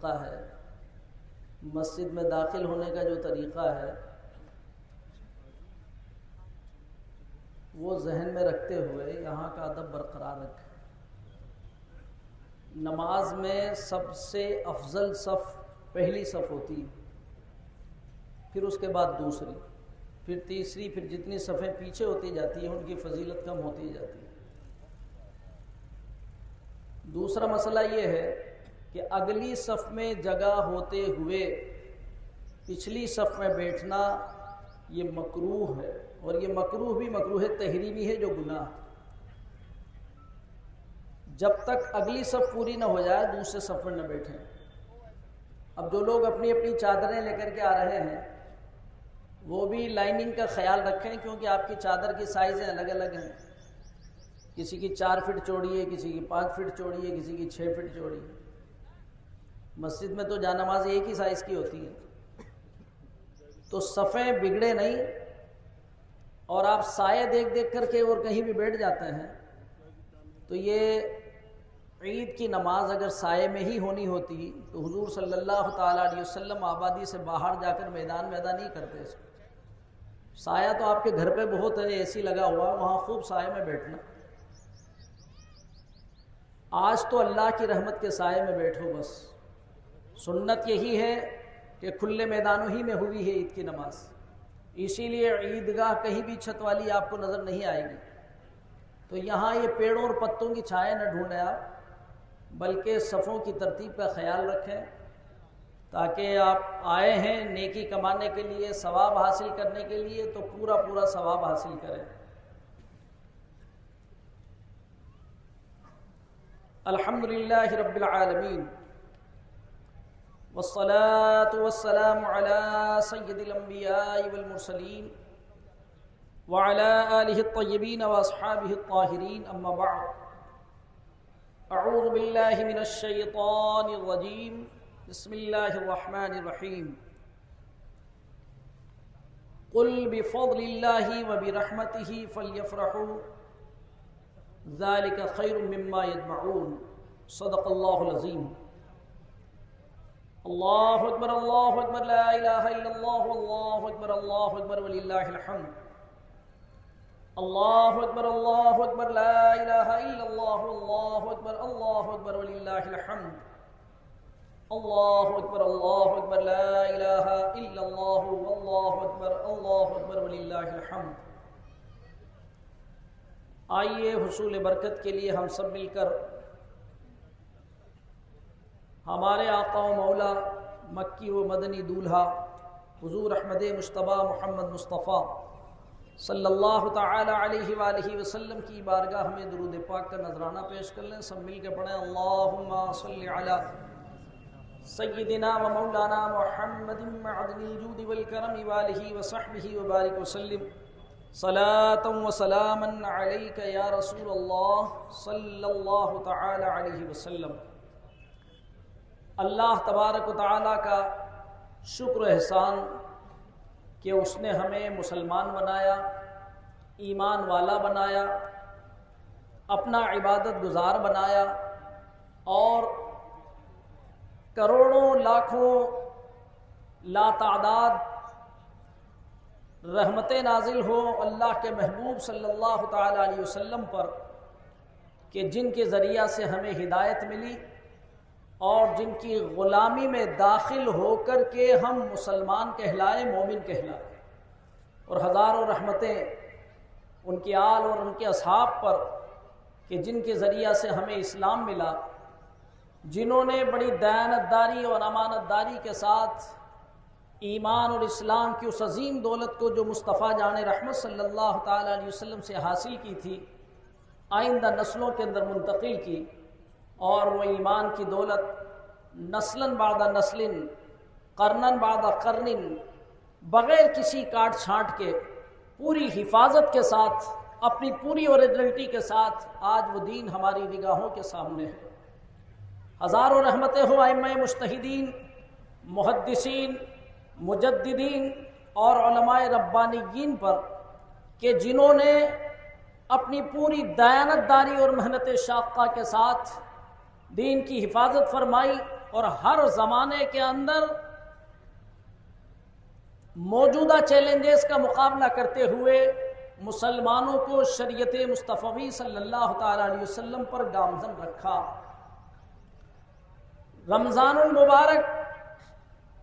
ہے، مسجد میں داخل ہونے کا جو طریقہ ہے وہ ذہن میں رکھتے ہوئے یہاں کا ادب برقرار رکھیں۔ نماز میں سب سے افضل صف پہلی صف ہوتی ہے، پھر اس کے بعد دوسری، پھر تیسری، پھر جتنی صفیں پیچھے ہوتی جاتی ہیں ان کی فضیلت کم ہوتی جاتی ہے۔ دوسرا مسئلہ یہ ہے کہ اگلی صف میں جگہ ہوتے ہوئے پچھلی صف میں بیٹھنا یہ مکروہ ہے، اور یہ مکروہ بھی مکروہ تحریمی ہے جو گناہ ہے۔ جب تک اگلی صف پوری نہ ہو جائے دوسرے صف میں نہ بیٹھیں۔ اب جو لوگ اپنی اپنی چادریں لے کر کے آ رہے ہیں وہ بھی لائننگ کا خیال رکھیں، کیونکہ آپ کی چادر کی سائزیں الگ الگ ہیں، کسی کی 4 فٹ چوڑی ہے، کسی کی 5 فٹ چوڑی ہے، کسی کی 6 فٹ چوڑی ہے۔ مسجد میں تو جانماز ایک ہی سائز کی ہوتی ہے، تو صفیں بگڑے نہیں، اور آپ سائے دیکھ دیکھ کر کے اور کہیں بھی بیٹھ جاتے ہیں تو یہ عید کی نماز اگر سائے میں ہی ہونی ہوتی تو حضور صلی اللہ تعالیٰ علیہ وسلم آبادی سے باہر جا کر میدان میں ادا نہیں کرتے۔ سایہ تو آپ کے گھر پہ بہت ہے، اے سی لگا ہوا، وہاں خوب سائے میں بیٹھنا۔ آج تو اللہ کی رحمت کے سائے میں بیٹھو، بس سنت یہی ہے کہ کھلے میدانوں ہی میں ہوئی ہے عید کی نماز، اسی لیے عیدگاہ کہیں بھی چھت والی آپ کو نظر نہیں آئے گی۔ تو یہاں یہ پیڑوں اور پتوں کی چھائے نہ ڈھونڈیں آپ، بلکہ صفوں کی ترتیب کا خیال رکھیں، تاکہ آپ آئے ہیں نیکی کمانے کے لیے، ثواب حاصل کرنے کے لیے، تو پورا پورا ثواب حاصل کریں۔ الحمدللہ رب العالمین، والصلاة والسلام على سید الانبیاء والمرسلین وعلى آلہ الطیبین واصحابہ الطاہرین، اما بعد۔ اعوذ باللہ من الشیطان الرجیم، بسم اللہ الرحمن الرحیم۔ قل بفضل اللہ وبرحمتہ فلیفرحوا ذلک خیر مما یجمعون، صدق اللہ العظیم۔ اللہ اکبر، اللہ اکبر، لا الہ الا اللہ، اللہ اکبر، اللہ اکبر وللہ الحمد۔ اللہ اکبر، اللہ اکبر، لا الہ الا اللہ، اللہ اکبر، اللہ اکبر وللہ الحمد۔ اللہ اکبر، اللہ اکبر، لا الہ الا اللہ، اللہ اکبر، اللہ اکبر وللہ الحمد۔ آئیے حصول برکت کے لیے ہم سب مل کر ہمارے آقا و مولا مکی و مدنی دولہا حضور احمد مجتبیٰ محمد مصطفیٰ صلی اللہ تعالی علیہ وآلہ وسلم کی بارگاہ میں درود پاک کا نذرانہ پیش کر لیں۔ سب مل کے پڑھیں، اللہم صلی علی سیدنا و مولانا محمد معدن الجود والکرم وآلہ وصحبہ وبارک وسلم، صلاة و سلاما علیک یا رسول اللہ صلی اللہ تعالی علیہ وسلم۔ اللہ تبارک و تعالیٰ کا شکر و احسان کہ اس نے ہمیں مسلمان بنایا، ایمان والا بنایا، اپنا عبادت گزار بنایا، اور کروڑوں لاکھوں لا تعداد رحمتیں نازل ہو اللہ کے محبوب صلی اللہ تعالیٰ علیہ وسلم پر، کہ جن کے ذریعہ سے ہمیں ہدایت ملی اور جن کی غلامی میں داخل ہو کر کے ہم مسلمان کہلائے، مومن کہلائے، اور ہزاروں رحمتیں ان کے آل اور ان کے اصحاب پر کہ جن کے ذریعہ سے ہمیں اسلام ملا، جنہوں نے بڑی دیانتداری اور امانت داری کے ساتھ ایمان اور اسلام کی اس عظیم دولت کو جو مصطفیٰ جان رحمت صلی اللہ تعالیٰ علیہ وسلم سے حاصل کی تھی آئندہ نسلوں کے اندر منتقل کی، اور وہ ایمان کی دولت نسلاً بعد نسل، قرناً بعد قرن، بغیر کسی کاٹ چھانٹ کے پوری حفاظت کے ساتھ، اپنی پوری اوریجنلٹی کے ساتھ آج وہ دین ہماری نگاہوں کے سامنے ہے۔ ہزاروں رحمتیں ہوں ائمہ مجتہدین، محدثین، مجددین اور علماء ربانیین پر کہ جنہوں نے اپنی پوری دیانتداری اور محنت شاقہ کے ساتھ دین کی حفاظت فرمائی اور ہر زمانے کے اندر موجودہ چیلنجز کا مقابلہ کرتے ہوئے مسلمانوں کو شریعت مصطفی صلی اللہ تعالی علیہ وسلم پر گامزن رکھا۔ رمضان المبارک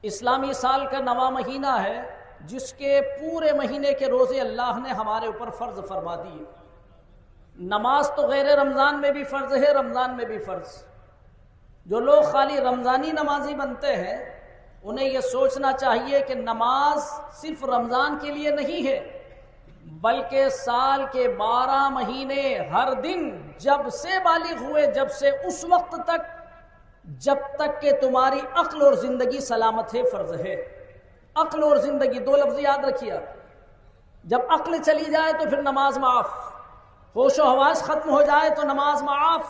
اسلامی سال کا 9واں مہینہ ہے، جس کے پورے مہینے کے روزے اللہ نے ہمارے اوپر فرض فرما دیے۔ نماز تو غیر رمضان میں بھی فرض ہے، رمضان میں بھی فرض۔ جو لوگ خالی رمضانی نمازی بنتے ہیں انہیں یہ سوچنا چاہیے کہ نماز صرف رمضان کے لیے نہیں ہے، بلکہ سال کے 12 مہینے ہر دن جب سے بالغ ہوئے، جب سے اس وقت تک جب تک کہ تمہاری عقل اور زندگی سلامت ہے، فرض ہے۔ عقل اور زندگی 2 لفظ یاد رکھیے۔ جب عقل چلی جائے تو پھر نماز معاف، ہوش و حواس ختم ہو جائے تو نماز معاف،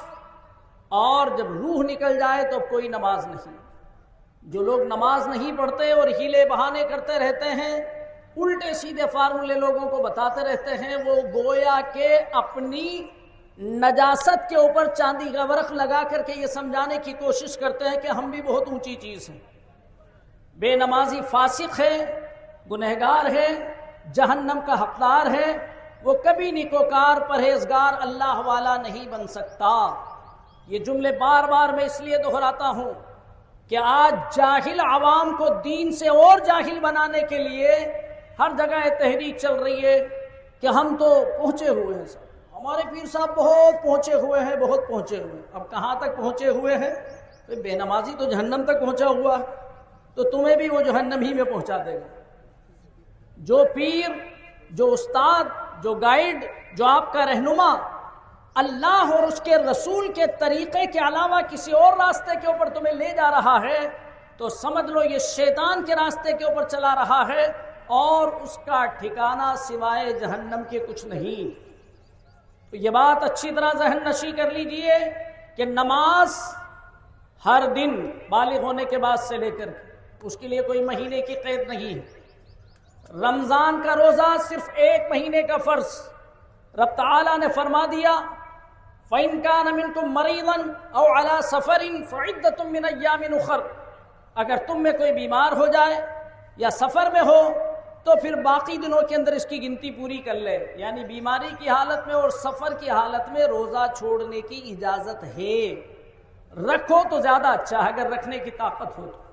اور جب روح نکل جائے تو کوئی نماز نہیں۔ جو لوگ نماز نہیں پڑھتے اور ہیلے بہانے کرتے رہتے ہیں، الٹے سیدھے فارمولے لوگوں کو بتاتے رہتے ہیں، وہ گویا کہ اپنی نجاست کے اوپر چاندی کا ورق لگا کر کے یہ سمجھانے کی کوشش کرتے ہیں کہ ہم بھی بہت اونچی چیز ہیں۔ بے نمازی فاسق ہے، گنہگار ہے، جہنم کا حقدار ہے، وہ کبھی نیکوکار پرہیزگار اللہ والا نہیں بن سکتا۔ یہ جملے بار بار میں اس لیے دہراتا ہوں کہ آج جاہل عوام کو دین سے اور جاہل بنانے کے لیے ہر جگہ تحریک چل رہی ہے کہ ہم تو پہنچے ہوئے ہیں، ہمارے پیر صاحب بہت پہنچے ہوئے ہیں، بہت پہنچے ہوئے ہیں۔ اب کہاں تک پہنچے ہوئے ہیں؟ بے نمازی تو جہنم تک پہنچا ہوا، تو تمہیں بھی وہ جہنم ہی میں پہنچا دے گا۔ جو پیر، جو استاد، جو گائیڈ، جو آپ کا رہنما اللہ اور اس کے رسول کے طریقے کے علاوہ کسی اور راستے کے اوپر تمہیں لے جا رہا ہے، تو سمجھ لو یہ شیطان کے راستے کے اوپر چلا رہا ہے، اور اس کا ٹھکانہ سوائے جہنم کے کچھ نہیں۔ تو یہ بات اچھی طرح ذہن نشی کر لیجئے کہ نماز ہر دن بالغ ہونے کے بعد سے لے کر اس کے لیے کوئی مہینے کی قید نہیں ہے۔ رمضان کا روزہ صرف 1 مہینے کا فرض، رب تعالیٰ نے فرما دیا فَإِن كَانَ مِنْكُمْ مَرِيضًا أَوْ عَلَى سَفَرٍ فَعِدَّةٌ مِّنْ أَيَّامٍ أُخَرَ، اگر تم میں کوئی بیمار ہو جائے یا سفر میں ہو تو پھر باقی دنوں کے اندر اس کی گنتی پوری کر لے۔ یعنی بیماری کی حالت میں اور سفر کی حالت میں روزہ چھوڑنے کی اجازت ہے، رکھو تو زیادہ اچھا ہے اگر رکھنے کی طاقت ہو تو۔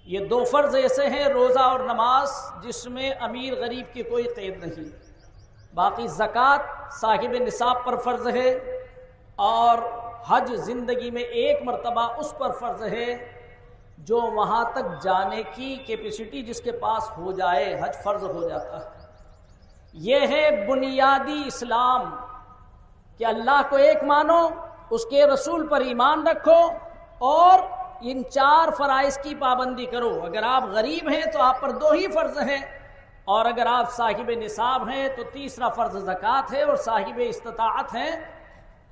یہ 2 فرض ایسے ہیں، روزہ اور نماز، جس میں امیر غریب کی کوئی قید نہیں۔ باقی زکوٰۃ صاحب نصاب پر فرض ہے، اور حج زندگی میں 1 مرتبہ اس پر فرض ہے جو وہاں تک جانے کی کیپیسٹی جس کے پاس ہو جائے، حج فرض ہو جاتا ہے۔ یہ ہے بنیادی اسلام کہ اللہ کو ایک مانو، اس کے رسول پر ایمان رکھو، اور ان 4 فرائض کی پابندی کرو۔ اگر آپ غریب ہیں تو آپ پر 2 ہی فرض ہیں، اور اگر آپ صاحب نصاب ہیں تو 3را فرض زکوٰۃ ہے، اور صاحب استطاعت ہیں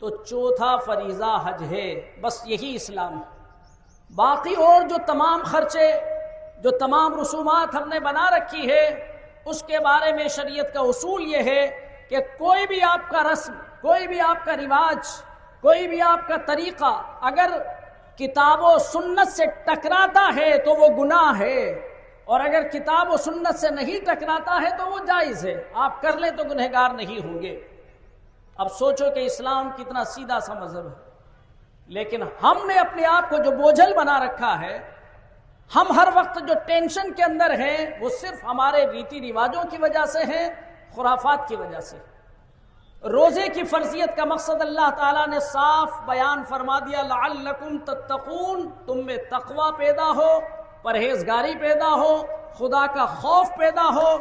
تو 4تھا فریضہ حج ہے۔ بس یہی اسلام ہے۔ باقی اور جو تمام خرچے، جو تمام رسومات ہم نے بنا رکھی ہے، اس کے بارے میں شریعت کا اصول یہ ہے کہ کوئی بھی آپ کا رسم، کوئی بھی آپ کا رواج، کوئی بھی آپ کا طریقہ اگر کتاب و سنت سے ٹکراتا ہے تو وہ گناہ ہے، اور اگر کتاب و سنت سے نہیں ٹکراتا ہے تو وہ جائز ہے۔ آپ کر لیں تو گنہگار نہیں ہوں گے۔ اب سوچو کہ اسلام کتنا سیدھا سا مذہب ہے، لیکن ہم نے اپنے آپ کو جو بوجھل بنا رکھا ہے، ہم ہر وقت جو ٹینشن کے اندر ہیں، وہ صرف ہمارے ریتی رواجوں کی وجہ سے ہیں، خرافات کی وجہ سے۔ روزے کی فرضیت کا مقصد اللہ تعالیٰ نے صاف بیان فرما دیا، لعلکم تتقون، تم میں تقوی پیدا ہو، پرہیزگاری پیدا ہو، خدا کا خوف پیدا ہو،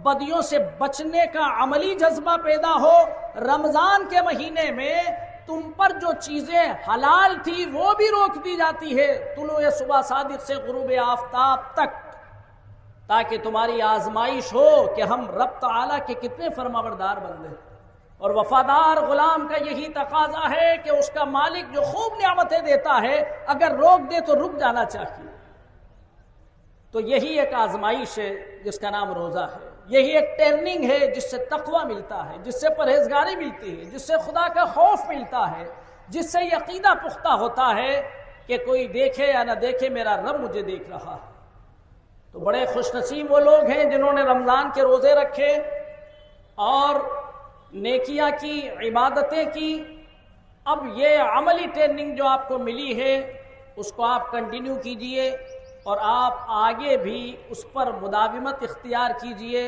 بدیوں سے بچنے کا عملی جذبہ پیدا ہو۔ رمضان کے مہینے میں تم پر جو چیزیں حلال تھی وہ بھی روک دی جاتی ہے طلوع صبح صادق سے غروب آفتاب تک، تاکہ تمہاری آزمائش ہو کہ ہم رب تعالیٰ کے کتنے فرمانبردار بندے ہیں۔ اور وفادار غلام کا یہی تقاضا ہے کہ اس کا مالک جو خوب نعمتیں دیتا ہے اگر روک دے تو رک جانا چاہیے۔ تو یہی ایک آزمائش ہے جس کا نام روزہ ہے، یہی ایک ٹریننگ ہے جس سے تقوی ملتا ہے، جس سے پرہیزگاری ملتی ہے، جس سے خدا کا خوف ملتا ہے، جس سے یہ عقیدہ پختہ ہوتا ہے کہ کوئی دیکھے یا نہ دیکھے میرا رب مجھے دیکھ رہا ہے۔ تو بڑے خوش نصیب وہ لوگ ہیں جنہوں نے رمضان کے روزے رکھے اور نیکیاں کی، عبادتیں کی۔ اب یہ عملی ٹریننگ جو آپ کو ملی ہے اس کو آپ کنٹینیو کیجئے اور آپ آگے بھی اس پر مداومت اختیار کیجئے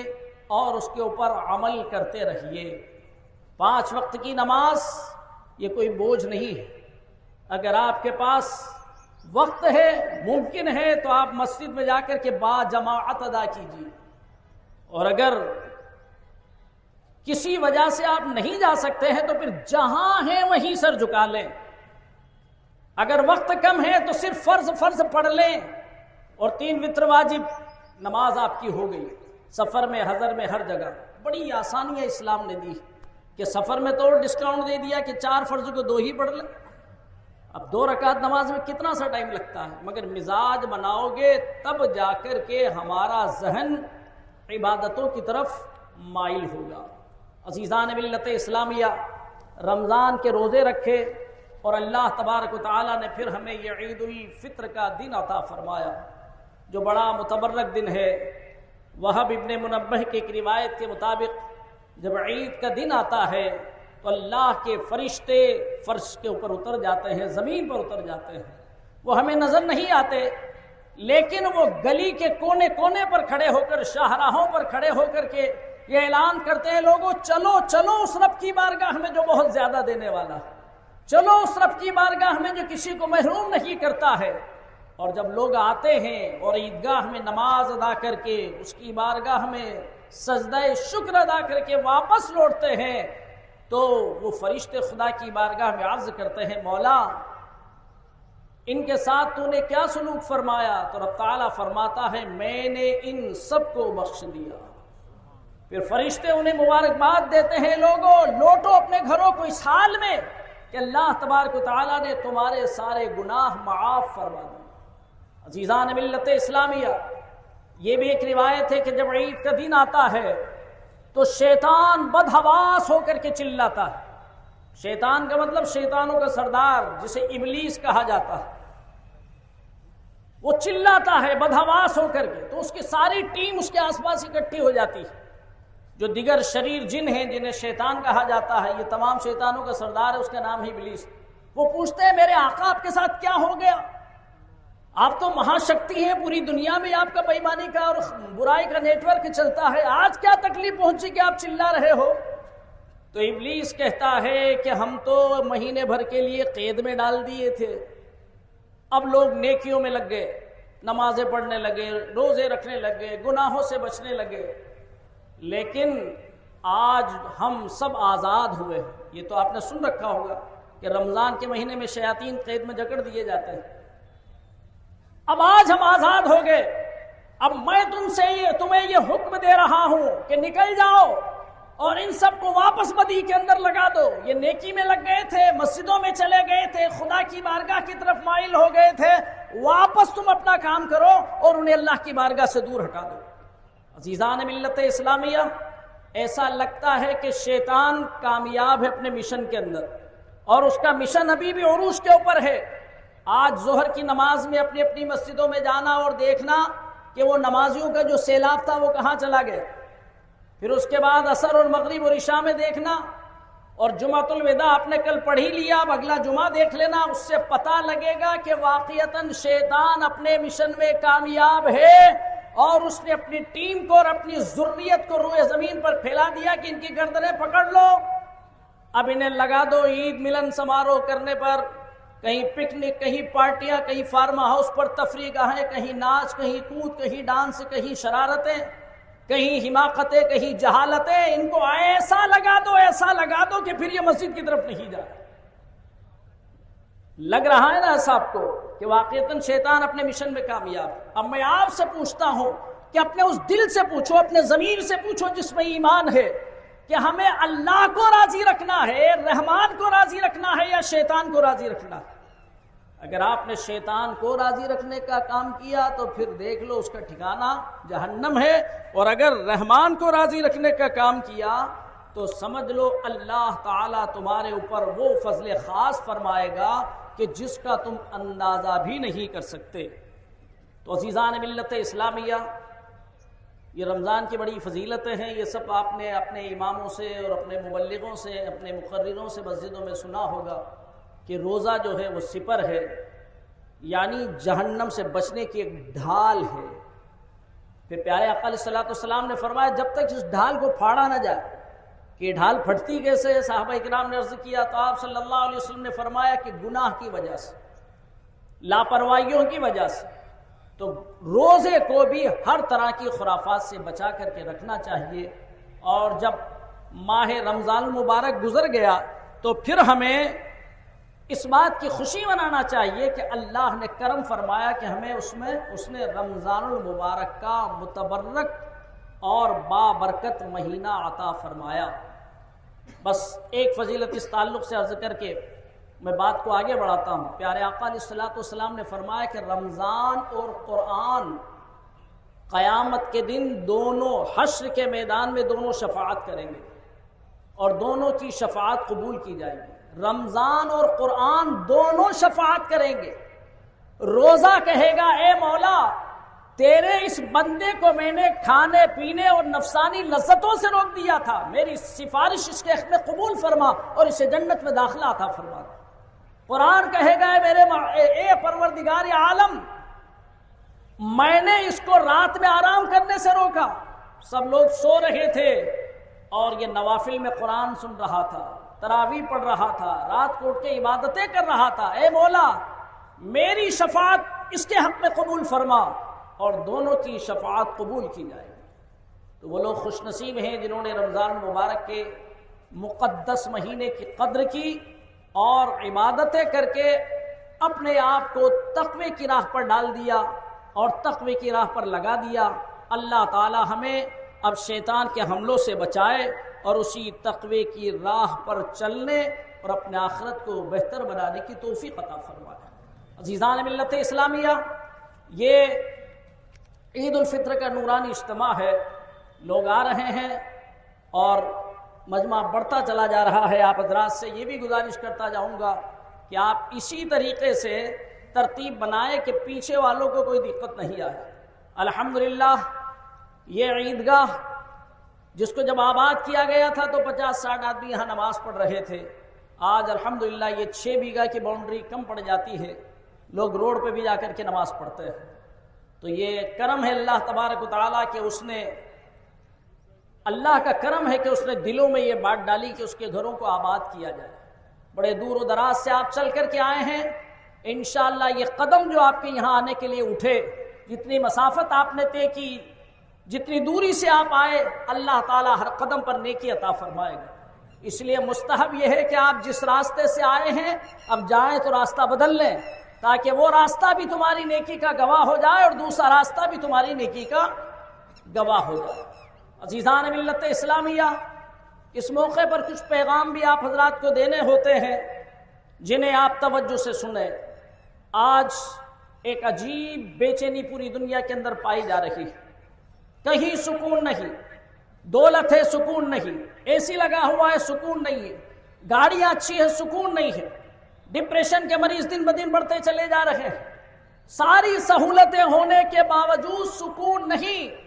اور اس کے اوپر عمل کرتے رہیے۔ 5 وقت کی نماز یہ کوئی بوجھ نہیں ہے۔ اگر آپ کے پاس وقت ہے، ممکن ہے، تو آپ مسجد میں جا کر کے با جماعت ادا کیجیے، اور اگر کسی وجہ سے آپ نہیں جا سکتے ہیں تو پھر جہاں ہیں وہیں سر جھکا لیں۔ اگر وقت کم ہے تو صرف فرض پڑھ لیں اور 3 وتر واجب نماز آپ کی ہو گئی۔ سفر میں، حضر میں، ہر جگہ بڑی آسانیاں اسلام نے دی کہ سفر میں تو ڈسکاؤنٹ دے دیا کہ 4 فرض کو 2 ہی پڑھ لیں۔ اب 2 رکعت نماز میں کتنا سا ٹائم لگتا ہے، مگر مزاج بناؤ گے تب جا کر کے ہمارا ذہن عبادتوں کی طرف مائل ہوگا۔ عزیزان ملت اسلامیہ، رمضان کے روزے رکھے اور اللہ تبارک و تعالیٰ نے پھر ہمیں یہ عید الفطر کا دن عطا فرمایا جو بڑا متبرک دن ہے۔ وہب ابن منبہ کی ایک روایت کے مطابق جب عید کا دن آتا ہے تو اللہ کے فرشتے فرش کے اوپر اتر جاتے ہیں، زمین پر اتر جاتے ہیں۔ وہ ہمیں نظر نہیں آتے، لیکن وہ گلی کے کونے کونے پر کھڑے ہو کر، شاہراہوں پر کھڑے ہو کر کے یہ اعلان کرتے ہیں، لوگوں چلو چلو اس رب کی بارگاہ میں جو بہت زیادہ دینے والا ہے، چلو اس رب کی بارگاہ میں جو کسی کو محروم نہیں کرتا ہے۔ اور جب لوگ آتے ہیں اور عیدگاہ میں نماز ادا کر کے، اس کی بارگاہ میں سجدہ شکر ادا کر کے واپس لوٹتے ہیں تو وہ فرشتے خدا کی بارگاہ میں عرض کرتے ہیں، مولا ان کے ساتھ تو نے کیا سلوک فرمایا؟ تو رب تعالیٰ فرماتا ہے، میں نے ان سب کو بخش دیا۔ پھر فرشتے انہیں مبارکباد دیتے ہیں، لوگوں لوٹو اپنے گھروں کو اس حال میں کہ اللہ تبارک و تعالیٰ نے تمہارے سارے گناہ معاف فرما دیے۔ عزیزان ملت اسلامیہ، یہ بھی ایک روایت ہے کہ جب عید کا دن آتا ہے تو شیطان بدحواس ہو کر کے چلاتا ہے۔ شیطان کا مطلب شیطانوں کا سردار، جسے ابلیس کہا جاتا ہے، وہ چلاتا ہے بدحواس ہو کر کے، تو اس کی ساری ٹیم اس کے آس پاس اکٹھی ہو جاتی ہے۔ جو دیگر شریر جن ہیں جنہیں شیطان کہا جاتا ہے، یہ تمام شیطانوں کا سردار ہے، اس کا نام ہے ابلیس۔ وہ پوچھتے ہیں، میرے آقا آپ کے ساتھ کیا ہو گیا؟ آپ تو مہاشکتی ہیں، پوری دنیا میں آپ کا بے ایمانی کا اور برائی کا نیٹ ورک چلتا ہے، آج کیا تکلیف پہنچی کہ آپ چلا رہے ہو؟ تو ابلیس کہتا ہے کہ ہم تو مہینے بھر کے لیے قید میں ڈال دیے تھے، اب لوگ نیکیوں میں لگ گئے، نمازیں پڑھنے لگے، روزے رکھنے لگے، گناہوں سے بچنے لگے، لیکن آج ہم سب آزاد ہوئے ہیں۔ یہ تو آپ نے سن رکھا ہوگا کہ رمضان کے مہینے میں شیاطین قید میں جکڑ دیے جاتے ہیں۔ اب آج ہم آزاد ہو گئے، اب میں تمہیں یہ حکم دے رہا ہوں کہ نکل جاؤ اور ان سب کو واپس بدی کے اندر لگا دو۔ یہ نیکی میں لگ گئے تھے، مسجدوں میں چلے گئے تھے، خدا کی بارگاہ کی طرف مائل ہو گئے تھے، واپس تم اپنا کام کرو اور انہیں اللہ کی بارگاہ سے دور ہٹا دو۔ عزیزان ملت اسلامیہ، ایسا لگتا ہے کہ شیطان کامیاب ہے اپنے مشن کے اندر، اور اس کا مشن ابھی بھی عروج کے اوپر ہے۔ آج ظہر کی نماز میں اپنی اپنی مسجدوں میں جانا اور دیکھنا کہ وہ نمازیوں کا جو سیلاب تھا وہ کہاں چلا گیا، پھر اس کے بعد عصر اور مغرب اور عشاء میں دیکھنا، اور جمعۃ الوداع آپ نے کل پڑھی لیا، اب اگلا جمعہ دیکھ لینا، اس سے پتہ لگے گا کہ واقعتاً شیطان اپنے مشن میں کامیاب ہے، اور اس نے اپنی ٹیم کو اور اپنی ذریت کو روئے زمین پر پھیلا دیا کہ ان کی گردنیں پکڑ لو، اب انہیں لگا دو عید ملن سماروہ کرنے پر، کہیں پکنک، کہیں پارٹیاں، کہیں فارم ہاؤس پر تفریح گاہیں، کہیں ناچ، کہیں کود، کہیں ڈانس، کہیں شرارتیں، کہیں حماقتیں، کہیں جہالتیں، ان کو ایسا لگا دو کہ پھر یہ مسجد کی طرف نہیں جا رہا۔ لگ رہا ہے نا ایسا آپ کو کہ واقعتاً شیطان اپنے مشن میں کامیاب ہے۔ اب میں آپ سے پوچھتا ہوں کہ اپنے اس دل سے پوچھو، اپنے ضمیر سے پوچھو جس میں ایمان ہے، کہ ہمیں اللہ کو راضی رکھنا ہے، رحمان کو راضی رکھنا ہے، یا شیطان کو راضی رکھنا ہے؟ اگر آپ نے شیطان کو راضی رکھنے کا کام کیا تو پھر دیکھ لو اس کا ٹھکانہ جہنم ہے، اور اگر رحمان کو راضی رکھنے کا کام کیا تو سمجھ لو اللہ تعالیٰ تمہارے اوپر وہ فضل خاص فرمائے گا کہ جس کا تم اندازہ بھی نہیں کر سکتے۔ تو عزیزان ملت اسلامیہ، یہ رمضان کی بڑی فضیلتیں ہیں، یہ سب آپ نے اپنے اماموں سے اور اپنے مبلغوں سے، اپنے مقرروں سے مسجدوں میں سنا ہوگا کہ روزہ جو ہے وہ سپر ہے، یعنی جہنم سے بچنے کی ایک ڈھال ہے۔ پھر پیارے آقا علیہ الصلوۃ والسلام نے فرمایا جب تک اس ڈھال کو پھاڑا نہ جائے، کہ یہ ڈھال پھٹتی کیسے ہے؟ صحابہ کرام نے عرض کیا تو آپ صلی اللہ علیہ وسلم نے فرمایا کہ گناہ کی وجہ سے، لاپرواہیوں کی وجہ سے۔ تو روزے کو بھی ہر طرح کی خرافات سے بچا کر کے رکھنا چاہیے، اور جب ماہ رمضان المبارک گزر گیا تو پھر ہمیں اس بات کی خوشی منانا چاہیے کہ اللہ نے کرم فرمایا کہ ہمیں اس نے رمضان المبارک کا متبرک اور بابرکت مہینہ عطا فرمایا۔ بس ایک فضیلت اس تعلق سے عرض کر کے میں بات کو آگے بڑھاتا ہوں۔ پیارے آقا علیہ الصلوۃ والسلام نے فرمایا کہ رمضان اور قرآن قیامت کے دن دونوں حشر کے میدان میں دونوں شفاعت کریں گے، اور دونوں کی شفاعت قبول کی جائے گی۔ رمضان اور قرآن دونوں شفاعت کریں گے۔ روزہ کہے گا اے مولا تیرے اس بندے کو میں نے کھانے پینے اور نفسانی لذتوں سے روک دیا تھا، میری سفارش اس کے حق میں قبول فرما اور اسے جنت میں داخلہ عطا فرما۔ قرآن کہے گا اے پروردگار عالم میں نے اس کو رات میں آرام کرنے سے روکا، سب لوگ سو رہے تھے اور یہ نوافل میں قرآن سن رہا تھا، تراویح پڑھ رہا تھا، رات کو اٹھ کے عبادتیں کر رہا تھا، اے مولا میری شفاعت اس کے حق میں قبول فرما، اور دونوں کی شفاعت قبول کی جائے گی۔ تو وہ لوگ خوش نصیب ہیں جنہوں نے رمضان مبارک کے مقدس مہینے کی قدر کی اور عبادتیں کر کے اپنے آپ کو تقوی کی راہ پر ڈال دیا اور تقوی کی راہ پر لگا دیا۔ اللہ تعالی ہمیں اب شیطان کے حملوں سے بچائے اور اسی تقوی کی راہ پر چلنے اور اپنے آخرت کو بہتر بنانے کی توفیق عطا فرمائے۔ عزیزان ملت اسلامیہ، یہ عید الفطر کا نورانی اجتماع ہے، لوگ آ رہے ہیں اور مجمع بڑھتا چلا جا رہا ہے۔ آپ حضرات سے یہ بھی گزارش کرتا جاؤں گا کہ آپ اسی طریقے سے ترتیب بنائیں کہ پیچھے والوں کو کوئی دقت نہیں آئے۔ الحمدللہ یہ عیدگاہ جس کو جب آباد کیا گیا تھا تو 50-60 آدمی یہاں نماز پڑھ رہے تھے، آج الحمدللہ یہ 6 بیگھہ کی باؤنڈری کم پڑ جاتی ہے، لوگ روڈ پہ بھی جا کر کے نماز پڑھتے ہیں۔ تو یہ کرم ہے اللہ تبارک و تعالیٰ کہ اللہ کا کرم ہے کہ اس نے دلوں میں یہ بات ڈالی کہ اس کے گھروں کو آباد کیا جائے۔ بڑے دور و دراز سے آپ چل کر کے آئے ہیں، انشاءاللہ یہ قدم جو آپ کے یہاں آنے کے لیے اٹھے، جتنی مسافت آپ نے طے کی، جتنی دوری سے آپ آئے، اللہ تعالیٰ ہر قدم پر نیکی عطا فرمائے گا۔ اس لیے مستحب یہ ہے کہ آپ جس راستے سے آئے ہیں اب جائیں تو راستہ بدل لیں، تاکہ وہ راستہ بھی تمہاری نیکی کا گواہ ہو جائے اور دوسرا راستہ بھی تمہاری نیکی کا گواہ ہو جائے۔ عزیزان ملت اسلامیہ، اس موقع پر کچھ پیغام بھی آپ حضرات کو دینے ہوتے ہیں جنہیں آپ توجہ سے سنیں۔ آج ایک عجیب بے چینی پوری دنیا کے اندر پائی جا رہی ہے، کہیں سکون نہیں، دولت ہے سکون نہیں، اے سی لگا ہوا ہے سکون نہیں ہے، گاڑیاں اچھی ہے سکون نہیں ہے، ڈپریشن کے مریض دن بدن بڑھتے چلے جا رہے ہیں، ساری سہولتیں ہونے کے باوجود سکون نہیں۔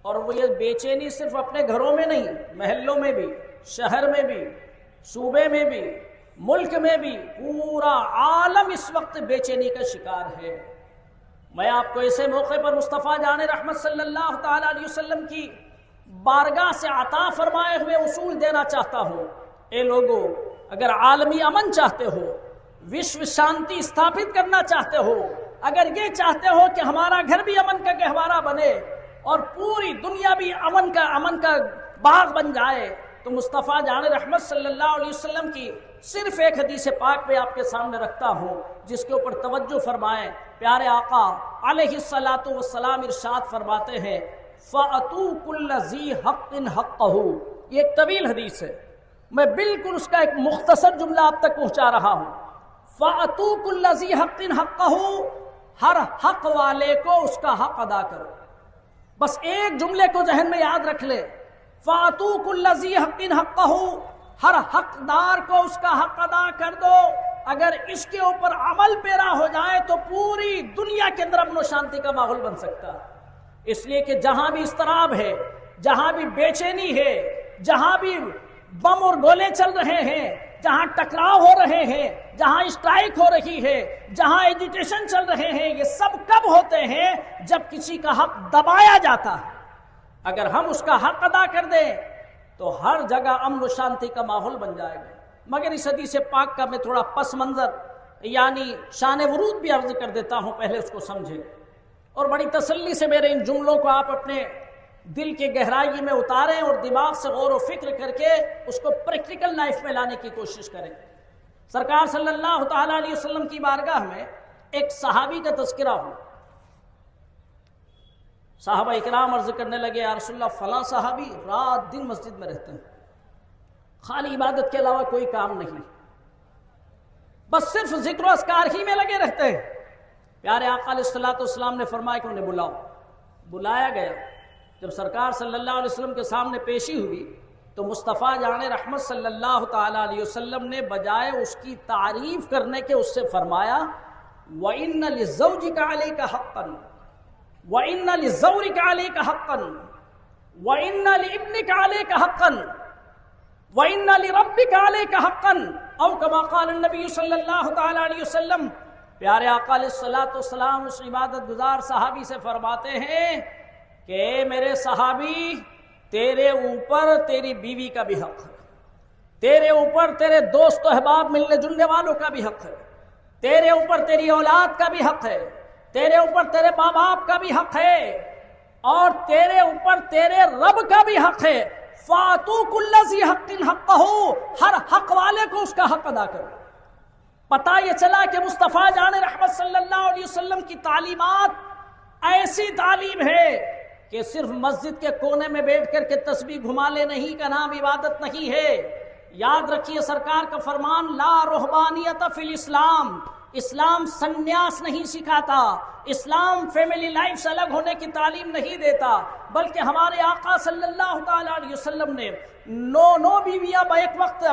اور وہ یہ بے چینی صرف اپنے گھروں میں نہیں، محلوں میں بھی، شہر میں بھی، صوبے میں بھی، ملک میں بھی، پورا عالم اس وقت بے چینی کا شکار ہے۔ میں آپ کو ایسے موقع پر مصطفیٰ جان رحمت صلی اللہ تعالی علیہ وسلم کی بارگاہ سے عطا فرمائے ہوئے اصول دینا چاہتا ہوں۔ اے لوگو، اگر عالمی امن چاہتے ہو، وشو شانتی استھاپت کرنا چاہتے ہو، اگر یہ چاہتے ہو کہ ہمارا گھر بھی امن کا گہوارہ بنے اور پوری دنیا بھی امن کا باغ بن جائے، تو مصطفیٰ جان رحمت صلی اللہ علیہ وسلم کی صرف ایک حدیث پاک میں آپ کے سامنے رکھتا ہوں جس کے اوپر توجہ فرمائیں۔ پیارے آقا علیہ الصلاۃ والسلام ارشاد فرماتے ہیں فَأَتُوا كُلَّ ذِي حَقٍّ حَقَّهُ۔ یہ ایک طویل حدیث ہے، میں بالکل اس کا ایک مختصر جملہ آپ تک پہنچا رہا ہوں۔ فَأَتُوا كُلَّ ذِي حَقٍّ حَقَّهُ، ہر حق والے کو اس کا حق ادا کرو۔ بس ایک جملے کو ذہن میں یاد رکھ لے، فَأَتُوا كُلَّ ذِي حَقٍّ حَقَّهُ، ہر حقدار کو اس کا حق ادا کر دو۔ اگر اس کے اوپر عمل پیرا ہو جائے تو پوری دنیا کے اندر امن و شانتی کا ماحول بن سکتا ہے۔ اس لیے کہ جہاں بھی اضطراب ہے، جہاں بھی بے چینی ہے، جہاں بھی بم اور گولے چل رہے ہیں، جہاں ٹکراؤ ہو رہے ہیں، جہاں اسٹرائک ہو رہی ہے، جہاں ایجیٹیشن چل رہے ہیں، یہ سب کب ہوتے ہیں؟ جب کسی کا حق دبایا جاتا ہے۔ اگر ہم اس کا حق ادا کر دیں تو ہر جگہ امن و شانتی کا ماحول بن جائے گا۔ مگر اس حدیث پاک کا میں تھوڑا پس منظر یعنی شان ورود بھی عرض کر دیتا ہوں، پہلے اس کو سمجھیں اور بڑی تسلی سے میرے ان جملوں کو آپ اپنے دل کے گہرائی میں اتاریں اور دماغ سے غور و فکر کر کے اس کو پریکٹیکل لائف میں لانے کی کوشش کریں۔ سرکار صلی اللہ تعالیٰ علیہ وسلم کی بارگاہ میں ایک صحابی کا تذکرہ ہو۔ صحابہ اکرام عرض کرنے لگے، یا رسول اللہ فلاں صحابی رات دن مسجد میں رہتے ہیں، خالی عبادت کے علاوہ کوئی کام نہیں، بس صرف ذکر و اذکار ہی میں لگے رہتے ہیں۔ پیارے آقا علیہ الصلوۃ والسلام نے فرمایا کہ انہیں بلاؤ۔ بلایا گیا۔ جب سرکار صلی اللہ علیہ وسلم کے سامنے پیشی ہوئی تو مصطفیٰ جان رحمت صلی اللہ تعالیٰ علیہ وسلم نے بجائے اس کی تعریف کرنے کے اس سے فرمایا، وَإِنَّ لِزَوْجِكَ عَلَيْكَ حَقًّا وَإِنَّ لِزَوْرِكَ عَلَيْكَ حَقًّا وَإِنَّ لِإِبْنِكَ عَلَيْكَ حَقًّا وَإِنَّ لِرَبِّكَ عَلَيْكَ حَقًّا او كما قال النبی صلی اللہ تعالیٰ علیہ وسلم۔ پیارے آقا علیہ الصلوۃ والسلام اس عبادت گزار صحابی سے فرماتے ہیں کہ میرے صحابی، تیرے اوپر تیری بیوی کا بھی حق ہے، تیرے اوپر تیرے دوست و احباب ملنے جلنے والوں کا بھی حق ہے، تیرے اوپر تیری اولاد کا بھی حق ہے، تیرے اوپر تیرے ماں باپ کا بھی حق ہے، اور تیرے اوپر تیرے رب کا بھی حق ہے۔ فَآتُوا كُلَّ ذِي حَقٍّ حَقَّهُ، ہر حق والے کو اس کا حق ادا کرو۔ پتہ یہ چلا کہ مصطفیٰ جان رحمت صلی اللہ علیہ وسلم کی تعلیمات ایسی تعلیم ہے کہ صرف مسجد کے کونے میں بیٹھ کر کے تسبیح گھما لے نہیں کا نام عبادت نہیں ہے۔ یاد رکھیے سرکار کا فرمان، لا رہبانیت فی الاسلام، اسلام سنیاس نہیں سکھاتا، اسلام فیملی لائف سے الگ ہونے کی تعلیم نہیں دیتا، بلکہ ہمارے آقا صلی اللہ تعالیٰ علیہ وسلم نے 9 بیویاں بیک وقت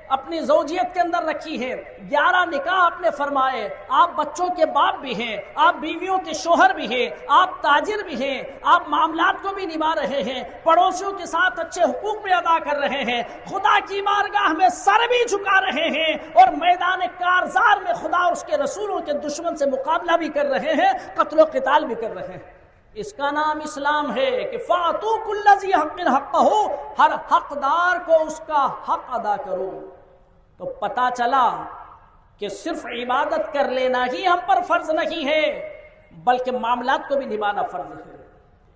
اپنی زوجیت کے اندر رکھی ہیں، 11 نکاح آپ نے فرمائے۔ آپ بچوں کے باپ بھی ہیں، آپ بیویوں کے شوہر بھی ہیں، آپ تاجر بھی ہیں، آپ معاملات کو بھی نبھا رہے ہیں، پڑوسیوں کے ساتھ اچھے حقوق بھی ادا کر رہے ہیں، خدا کی بارگاہ میں سر بھی جھکا رہے ہیں، اور میدان کارزار میں خدا اور اس کے رسولوں کے دشمن سے مقابلہ بھی کر رہے ہیں، قتل و قتال بھی کر رہے ہیں۔ اس کا نام اسلام ہے کہ فَآتُوا كُلَّ ذِي حَقٍّ حَقَّهُ، ہر حقدار کو اس کا حق ادا کرو۔ تو پتہ چلا کہ صرف عبادت کر لینا ہی ہم پر فرض نہیں ہے، بلکہ معاملات کو بھی نبھانا فرض ہے،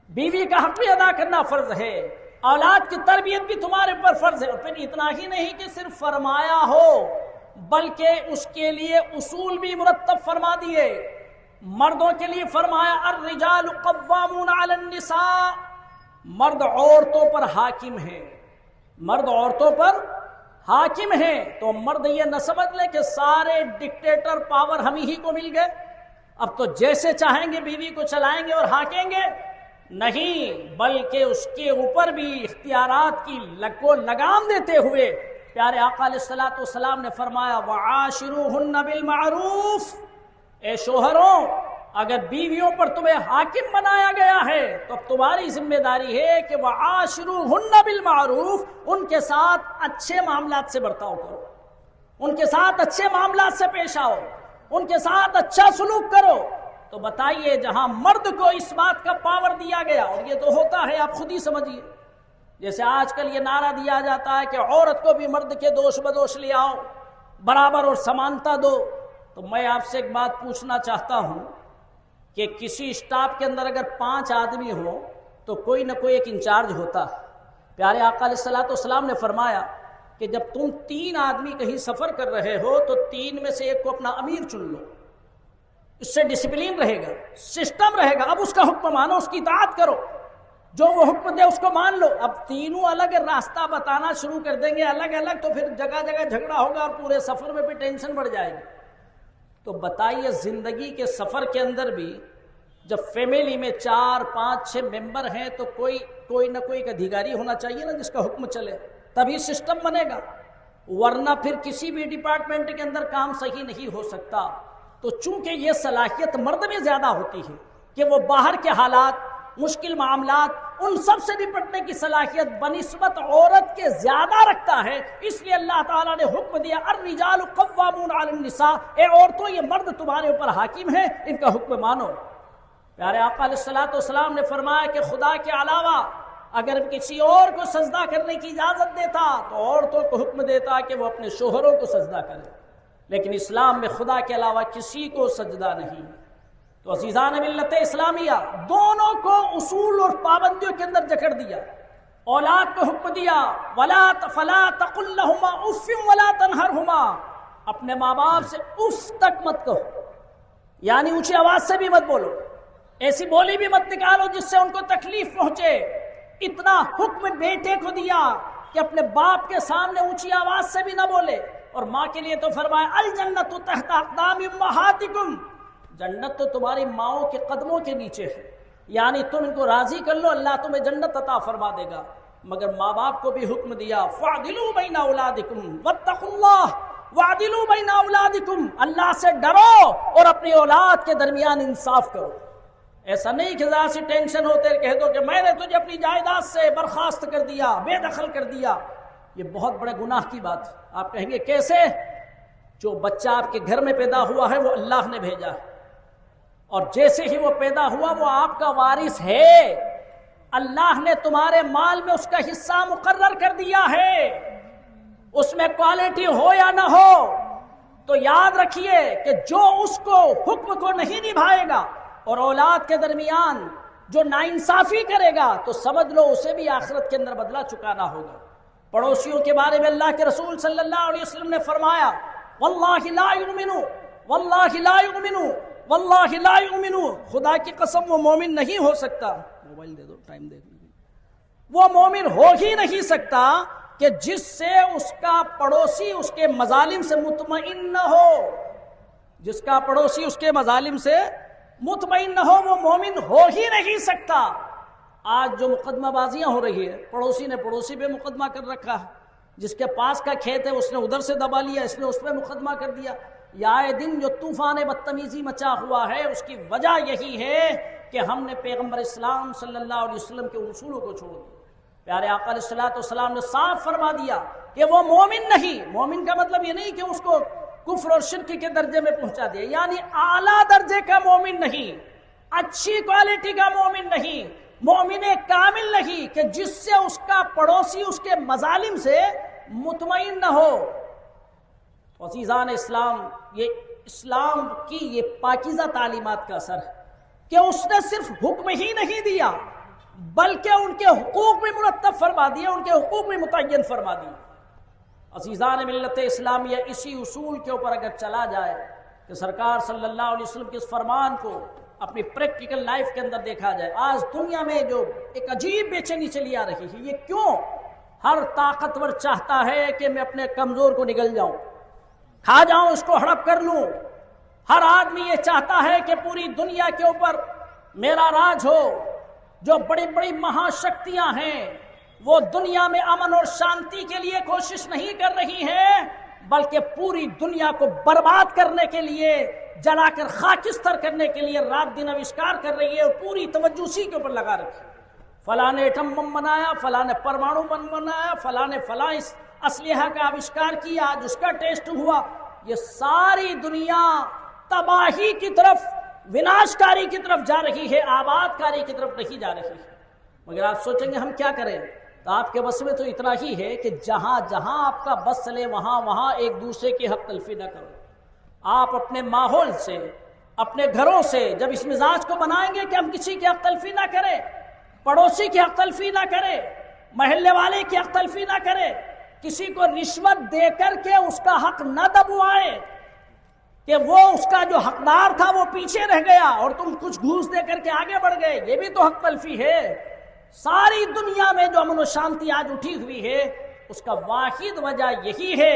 بیوی کا حق بھی ادا کرنا فرض ہے، اولاد کی تربیت بھی تمہارے پر فرض ہے۔ اور پھر اتنا ہی نہیں کہ صرف فرمایا ہو، بلکہ اس کے لیے اصول بھی مرتب فرما دیے۔ مردوں کے لیے فرمایا، الرجال قوامون علی النساء، مرد عورتوں پر حاکم ہیں، مرد عورتوں پر حاکم ہیں۔ تو مرد یہ نہ سمجھ لے کہ سارے ڈکٹیٹر پاور ہم ہی کو مل گئے، اب تو جیسے چاہیں گے بیوی کو چلائیں گے اور ہانکیں گے، نہیں، بلکہ اس کے اوپر بھی اختیارات کی لگام دیتے ہوئے پیارے آقا علیہ الصلوۃ والسلام نے فرمایا، وعاشروہن بالمعروف، اے شوہروں، اگر بیویوں پر تمہیں حاکم بنایا گیا ہے تو اب تمہاری ذمہ داری ہے کہ وعاشروہن بالمعروف، ان کے ساتھ اچھے معاملات سے برتاؤ کرو، ان کے ساتھ اچھے معاملات سے پیش آؤ، ان کے ساتھ اچھا سلوک کرو۔ تو بتائیے، جہاں مرد کو اس بات کا پاور دیا گیا، اور یہ تو ہوتا ہے، آپ خود ہی سمجھیے، جیسے آج کل یہ نعرہ دیا جاتا ہے کہ عورت کو بھی مرد کے دوش بدوش لے آؤ، برابر اور سمانتا دو، تو میں آپ سے ایک بات پوچھنا چاہتا ہوں کہ کسی اسٹاف کے اندر اگر 5 آدمی ہو تو کوئی نہ کوئی ایک انچارج ہوتا ہے۔ پیارے آقا علیہ الصلوۃ والسلام نے فرمایا کہ جب تم 3 آدمی کہیں سفر کر رہے ہو تو 3 میں سے ایک کو اپنا امیر چن لو، اس سے ڈسپلین رہے گا، سسٹم رہے گا، اب اس کا حکم مانو، اس کی اطاعت کرو، جو وہ حکم دے اس کو مان لو۔ اب تینوں الگ راستہ بتانا شروع کر دیں گے الگ الگ، تو پھر جگہ جگہ جھگڑا ہوگا اور پورے سفر میں بھی ٹینشن بڑھ جائے گی۔ تو بتائیے، زندگی کے سفر کے اندر بھی جب فیملی میں 4 5 6 ممبر ہیں تو کوئی نہ کوئی ایک ادھیکاری ہونا چاہیے نا، جس کا حکم چلے، تبھی سسٹم بنے گا۔ ورنہ پھر کسی بھی ڈپارٹمنٹ کے اندر کام صحیح نہیں ہو سکتا۔ تو چونکہ یہ صلاحیت مرد میں زیادہ ہوتی ہے کہ وہ باہر کے حالات، مشکل معاملات، ان سب سے نپٹنے کی صلاحیت بنسبت عورت کے زیادہ رکھتا ہے، اس لیے اللہ تعالیٰ نے حکم دیا الرجال قوامون علی النساء، اے عورتوں یہ مرد تمہارے اوپر حاکم ہیں، ان کا حکم مانو۔ پیارے آقا علیہ الصلوۃ والسلام نے فرمایا کہ خدا کے علاوہ اگر کسی اور کو سجدہ کرنے کی اجازت دیتا تو عورتوں کو حکم دیتا کہ وہ اپنے شوہروں کو سجدہ کرے، لیکن اسلام میں خدا کے علاوہ کسی کو سجدہ نہیں۔ تو عزیزان ملت اسلامیہ، دونوں کو اصول اور پابندیوں کے اندر جکڑ دیا۔ اولاد کو حکم دیا فلا تقل لهما اف ولا تنهرهما، اپنے ماں باپ سے اف تک مت کہو، یعنی اونچی آواز سے بھی مت بولو، ایسی بولی بھی مت نکالو جس سے ان کو تکلیف پہنچے۔ اتنا حکم بیٹے کو دیا کہ اپنے باپ کے سامنے اونچی آواز سے بھی نہ بولے۔ اور ماں کے لیے تو فرمایا الجنت تحت اقدام امہاتکم، جنت تو تمہاری ماؤں کے قدموں کے نیچے ہے، یعنی تم ان کو راضی کر لو اللہ تمہیں جنت عطا فرما دے گا۔ مگر ماں باپ کو بھی حکم دیا فاعدلوا بین اولادکم واتقوا اللہ واعدلوا بین اولادکم، اللہ سے ڈرو اور اپنی اولاد کے درمیان انصاف کرو۔ ایسا نہیں کہ ذرا سی ٹینشن ہوتے کہہ دو کہ میں نے تجھے اپنی جائیداد سے برخاست کر دیا، بے دخل کر دیا، یہ بہت بڑے گناہ کی بات ہے۔ آپ کہیں گے کیسے؟ جو بچہ آپ کے گھر میں پیدا ہوا ہے وہ اللہ نے بھیجا ہے، اور جیسے ہی وہ پیدا ہوا وہ آپ کا وارث ہے، اللہ نے تمہارے مال میں اس کا حصہ مقرر کر دیا ہے، اس میں کوالٹی ہو یا نہ ہو۔ تو یاد رکھیے کہ جو اس کو حکم کو نہیں نبھائے گا اور اولاد کے درمیان جو ناانصافی کرے گا تو سمجھ لو اسے بھی آخرت کے اندر بدلہ چکانا ہوگا۔ پڑوسیوں کے بارے میں اللہ کے رسول صلی اللہ علیہ وسلم نے فرمایا واللہ لا یؤمنو واللہ لا یؤمنو واللہ لا یؤمنو، خدا کی قسم وہ مومن نہیں ہو سکتا، موبائل دے دو ٹائم دیکھنے کے، وہ مومن ہو ہی نہیں سکتا کہ جس سے اس کا پڑوسی اس کے مظالم سے مطمئن نہ ہو، جس کا پڑوسی اس کے مظالم سے مطمئن نہ ہو وہ مومن ہو ہی نہیں سکتا۔ آج جو مقدمہ بازیاں ہو رہی ہے، پڑوسی نے پڑوسی پہ مقدمہ کر رکھا ہے، جس کے پاس کا کھیت ہے اس نے ادھر سے دبا لیا، اس نے اس پہ مقدمہ کر دیا۔ آئے دن جو طوفان بدتمیزی مچا ہوا ہے اس کی وجہ یہی ہے کہ ہم نے پیغمبر اسلام صلی اللہ علیہ وسلم کے اصولوں کو چھوڑ دیا۔ پیارے آقا علیہ الصلوۃ والسلام نے صاف فرما دیا کہ وہ مومن نہیں۔ مومن کا مطلب یہ نہیں کہ اس کو کفر اور شرک کے درجے میں پہنچا دیا، یعنی اعلیٰ درجے کا مومن نہیں، اچھی کوالٹی کا مومن نہیں، مومن کامل نہیں کہ جس سے اس کا پڑوسی اس کے مظالم سے مطمئن نہ ہو۔ عزیزان اسلام، یہ اسلام کی یہ پاکیزہ تعلیمات کا اثر ہے کہ اس نے صرف حکم ہی نہیں دیا بلکہ ان کے حقوق بھی مرتب فرما دیے، ان کے حقوق بھی متعین فرما دیے۔ عزیزان ملت اسلامیہ، اسی اصول کے اوپر اگر چلا جائے کہ سرکار صلی اللہ علیہ وسلم کے اس فرمان کو اپنی پریکٹیکل لائف کے اندر دیکھا جائے، آج دنیا میں جو ایک عجیب بے چینی چلی آ رہی ہے، یہ کیوں؟ ہر طاقتور چاہتا ہے کہ میں اپنے کمزور کو نگل جاؤں، کھا جاؤں، اس کو ہڑپ کر لوں۔ ہر آدمی یہ چاہتا ہے کہ پوری دنیا کے اوپر میرا راج ہو۔ جو بڑی بڑی مہاشکتیاں ہیں وہ دنیا میں امن اور شانتی کے لیے کوشش نہیں کر رہی ہیں بلکہ پوری دنیا کو برباد کرنے کے لیے، جلا کر خاکستر کرنے کے لیے رات دن آوشکار کر رہی ہے اور پوری توجہ اسی کے اوپر لگا رکھی۔ فلاں نے ایٹم بم بنایا، فلاں نے پرمانو بم بنایا، فلاں نے فلاں اسلحہ کا آوشکار کیا، آج اس کا ٹیسٹ ہوا۔ یہ ساری دنیا تباہی کی طرف، وناشکاری کی طرف جا رہی ہے، آباد کاری کی طرف نہیں جا رہی ہے۔ مگر آپ سوچیں گے ہم کیا کریں؟ تو آپ کے بس میں تو اتنا ہی ہے کہ جہاں جہاں آپ کا بس چلے وہاں وہاں ایک دوسرے کی حق تلفی نہ کرو۔ آپ اپنے ماحول سے، اپنے گھروں سے جب اس مزاج کو بنائیں گے کہ ہم کسی کی حق تلفی نہ کریں، پڑوسی کی حق تلفی نہ کریں، محلے والے کی حق تلفی نہ کریں، کسی کو رشوت دے کر کے اس کا حق نہ دبوائے کہ وہ اس کا جو حقدار تھا وہ پیچھے رہ گیا اور تم کچھ گھوس دے کر کے آگے بڑھ گئے، یہ بھی تو حق تلفی ہے۔ ساری دنیا میں جو امن و شانتی آج اٹھی ہوئی ہے اس کا واحد وجہ یہی ہے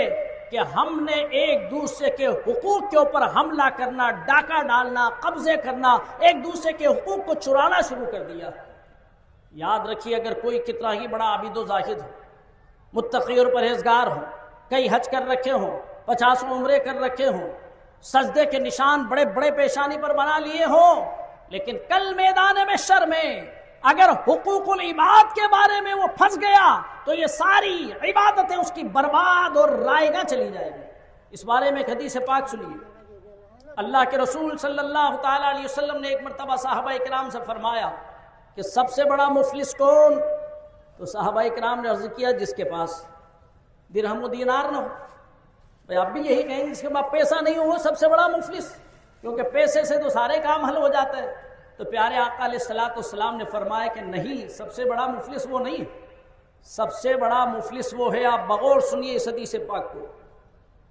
کہ ہم نے ایک دوسرے کے حقوق کے اوپر حملہ کرنا، ڈاکہ ڈالنا، قبضے کرنا، ایک دوسرے کے حقوق کو چرانا شروع کر دیا۔ یاد رکھیے اگر کوئی کتنا ہی بڑا عابد و زاہد ہو، متقی اور پرہیزگار ہو، کئی حج کر رکھے ہوں، 50 عمرے کر رکھے ہوں، سجدے کے نشان بڑے بڑے پیشانی پر بنا لیے ہوں، لیکن کل میدان محشر میں اگر حقوق العباد کے بارے میں وہ پھنس گیا تو یہ ساری عبادتیں اس کی برباد اور رائگاں چلی جائیں گی۔ اس بارے میں ایک حدیث پاک سنیے، اللہ کے رسول صلی اللہ تعالیٰ علیہ وسلم نے ایک مرتبہ صحابہ کرام سے فرمایا کہ سب سے بڑا مفلس کون؟ تو صحابہ کرام نے عرض کیا جس کے پاس درہم و دینار نہ ہو۔ بھئی آپ بھی یہی کہیں جس کے پاس پیسہ نہیں ہو وہ سب سے بڑا مفلس، کیونکہ پیسے سے تو سارے کام حل ہو جاتا ہے۔ تو پیارے آقا علیہ الصلوۃ والسلام نے فرمایا کہ نہیں، سب سے بڑا مفلس وہ نہیں، سب سے بڑا مفلس وہ ہے، آپ بغور سنیے اس حدیث پاک کو،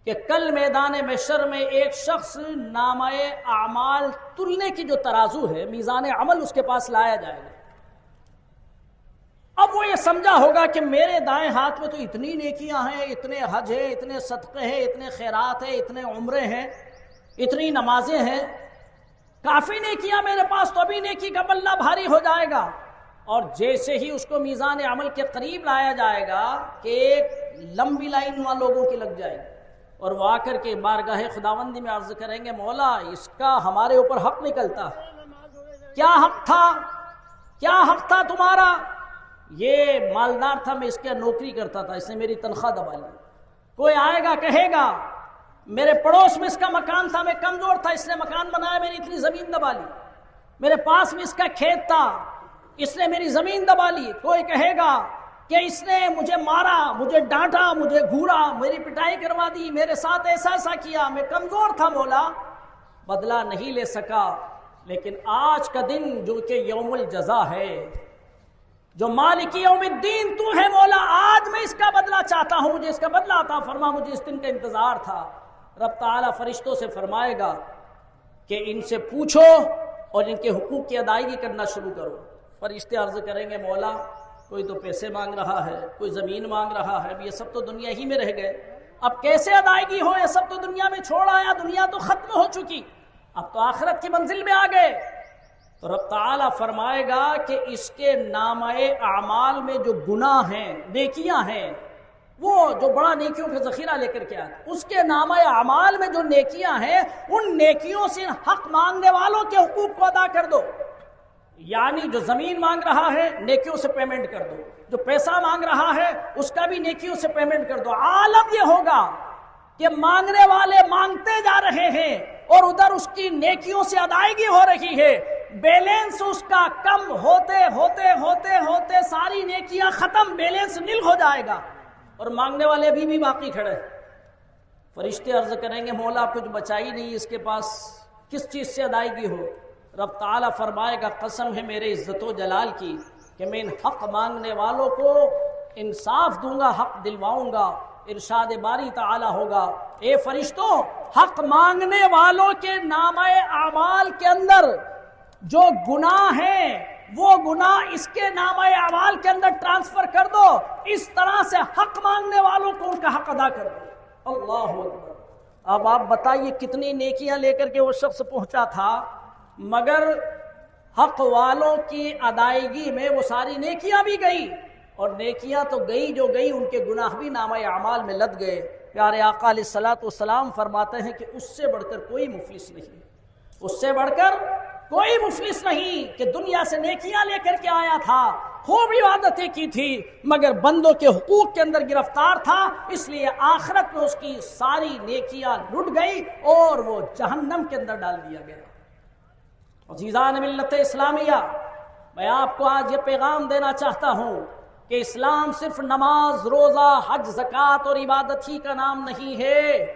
کہ کل میدان محشر میں ایک شخص نامہ اعمال تلنے کی جو ترازو ہے، میزان عمل اس کے پاس لایا جائے گا۔ اب وہ یہ سمجھا ہوگا کہ میرے دائیں ہاتھ میں تو اتنی نیکیاں ہیں، اتنے حج ہیں، اتنے صدقے ہیں، اتنے خیرات ہیں، اتنے عمرے ہیں، اتنی نمازیں ہیں، کافی نیکیاں میرے پاس، تو ابھی نیکی کا بلہ بھاری ہو جائے گا۔ اور جیسے ہی اس کو میزان عمل کے قریب لایا جائے گا کہ ایک لمبی لائن وہاں لوگوں کی لگ جائے گی، اور وہ آ کر کے بارگاہ خداوندی میں عرض کریں گے مولا اس کا ہمارے اوپر حق نکلتا ہے، کیا حق تھا، کیا حق تھا تمہارا؟ یہ مالدار تھا، میں اس کے نوکری کرتا تھا، اس نے میری تنخواہ دبا لی۔ کوئی آئے گا کہے گا میرے پڑوس میں اس کا مکان تھا، میں کمزور تھا، اس نے مکان بنایا، میری اتنی زمین دبا لی۔ میرے پاس میں اس کا کھیت تھا، اس نے میری زمین دبا لی۔ کوئی کہے گا کہ اس نے مجھے مارا، مجھے ڈانٹا، مجھے گھورا، میری پٹائی کروا دی، میرے ساتھ ایسا ایسا کیا، میں کمزور تھا مولا، بدلہ نہیں لے سکا۔ لیکن آج کا دن جو کہ یوم الجزا ہے، جو مالک یوم الدین تو ہے مولا، آج میں اس کا بدلہ چاہتا ہوں، مجھے اس کا بدلہ عطا فرما، مجھے اس دن کا انتظار تھا۔ رب تعالیٰ فرشتوں سے فرمائے گا کہ ان سے پوچھو اور ان کے حقوق کی ادائیگی کرنا شروع کرو۔ فرشتے عرض کریں گے مولا کوئی تو پیسے مانگ رہا ہے، کوئی زمین مانگ رہا ہے، اب یہ سب تو دنیا ہی میں رہ گئے، اب کیسے ادائیگی ہو، یہ سب تو دنیا میں چھوڑ آیا، دنیا تو ختم ہو چکی، اب تو آخرت کی منزل میں آ گئے۔ تو رب تعالیٰ فرمائے گا کہ اس کے نامہ اعمال میں جو گناہ ہیں، نیکیاں ہیں، وہ جو بڑا نیکیوں کا ذخیرہ لے کر کے آتا ہے، اس کے نامہ اعمال میں جو نیکیاں ہیں، ان نیکیوں سے حق مانگنے والوں کے حقوق کو ادا کر دو۔ یعنی جو زمین مانگ رہا ہے نیکیوں سے پیمنٹ کر دو، جو پیسہ مانگ رہا ہے اس کا بھی نیکیوں سے پیمنٹ کر دو۔ عالم یہ ہوگا کہ مانگنے والے مانگتے جا رہے ہیں اور ادھر اس کی نیکیوں سے ادائیگی ہو رہی ہے، بیلنس اس کا کم ہوتے ہوتے ہوتے ہوتے ساری نیکیاں ختم، بیلنس نل ہو جائے گا، اور مانگنے والے ابھی بھی باقی کھڑے۔ فرشتے عرض کریں گے مولا کچھ بچا ہی نہیں، اس کے پاس کس چیز سے ادائیگی ہو؟ رب تعالیٰ فرمائے گا قسم ہے میرے عزت و جلال کی کہ میں ان حق مانگنے والوں کو انصاف دوں گا، حق دلواؤں گا۔ ارشاد باری تعالیٰ ہوگا اے فرشتوں، حق مانگنے والوں کے نامہ اعمال کے اندر جو گناہ ہیں وہ گناہ اس کے نامہ اعمال کے اندر ٹرانسفر کر دو، اس طرح سے حق مانگنے والوں کو ان کا حق ادا کر دو۔ اللہ اکبر۔ اب آپ بتائیے کتنی نیکیاں لے کر کے وہ شخص پہنچا تھا، مگر حق والوں کی ادائیگی میں وہ ساری نیکیاں بھی گئی، اور نیکیاں تو گئی جو گئی، ان کے گناہ بھی نامہ اعمال میں لد گئے۔ پیارے آقا علیہ الصلوۃ والسلام فرماتے ہیں کہ اس سے بڑھ کر کوئی مفلس نہیں، اس سے بڑھ کر کوئی مفلس نہیں کہ دنیا سے نیکیاں لے کر کے آیا تھا، خوب عبادتیں کی تھی، مگر بندوں کے حقوق کے اندر گرفتار تھا، اس لیے آخرت میں اس کی ساری نیکیاں لٹ گئی اور وہ جہنم کے اندر ڈال دیا گیا۔ عزیزان ملت اسلامیہ، میں آپ کو آج یہ پیغام دینا چاہتا ہوں کہ اسلام صرف نماز، روزہ، حج، زکوٰۃ اور عبادت ہی کا نام نہیں ہے،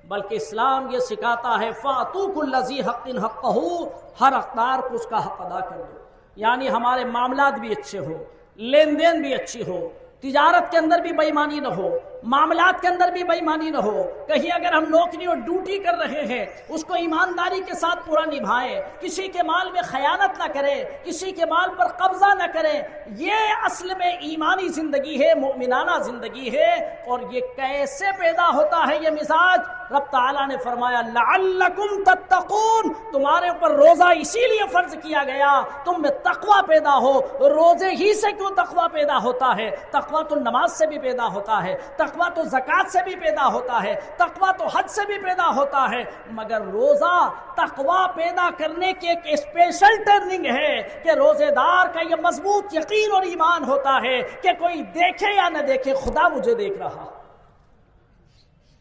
بلکہ اسلام یہ سکھاتا ہے فَأْتُوا كُلَّ ذِي حَقٍّ حَقَّهُ، ہر حقدار کو اس کا حق ادا کر دو۔ یعنی ہمارے معاملات بھی اچھے ہو، لین دین بھی اچھی ہو، تجارت کے اندر بھی بے ایمانی نہ ہو، معاملات کے اندر بھی بے ایمانی نہ ہو، کہیں اگر ہم نوکری اور ڈیوٹی کر رہے ہیں اس کو ایمانداری کے ساتھ پورا نبھائیں، کسی کے مال میں خیانت نہ کریں، کسی کے مال پر قبضہ نہ کریں۔ یہ اصل میں ایمانی زندگی ہے، مومنانہ زندگی ہے۔ اور یہ کیسے پیدا ہوتا ہے یہ مزاج؟ رب تعالیٰ نے فرمایا لعلکم تتقون، تمہارے اوپر روزہ اسی لیے فرض کیا گیا تم میں تقوی پیدا ہو۔ روزے ہی سے کیوں تقوی پیدا ہوتا ہے؟ تقوی تو نماز سے بھی پیدا ہوتا ہے، تقویٰ تو زکوٰۃ سے بھی پیدا ہوتا ہے، تقویٰ تو حج سے بھی پیدا ہوتا ہے، مگر روزہ تقویٰ پیدا کرنے کی ایک اسپیشل ٹرننگ ہے کہ روزے دار کا یہ مضبوط یقین اور ایمان ہوتا ہے کہ کوئی دیکھے یا نہ دیکھے خدا مجھے دیکھ رہا۔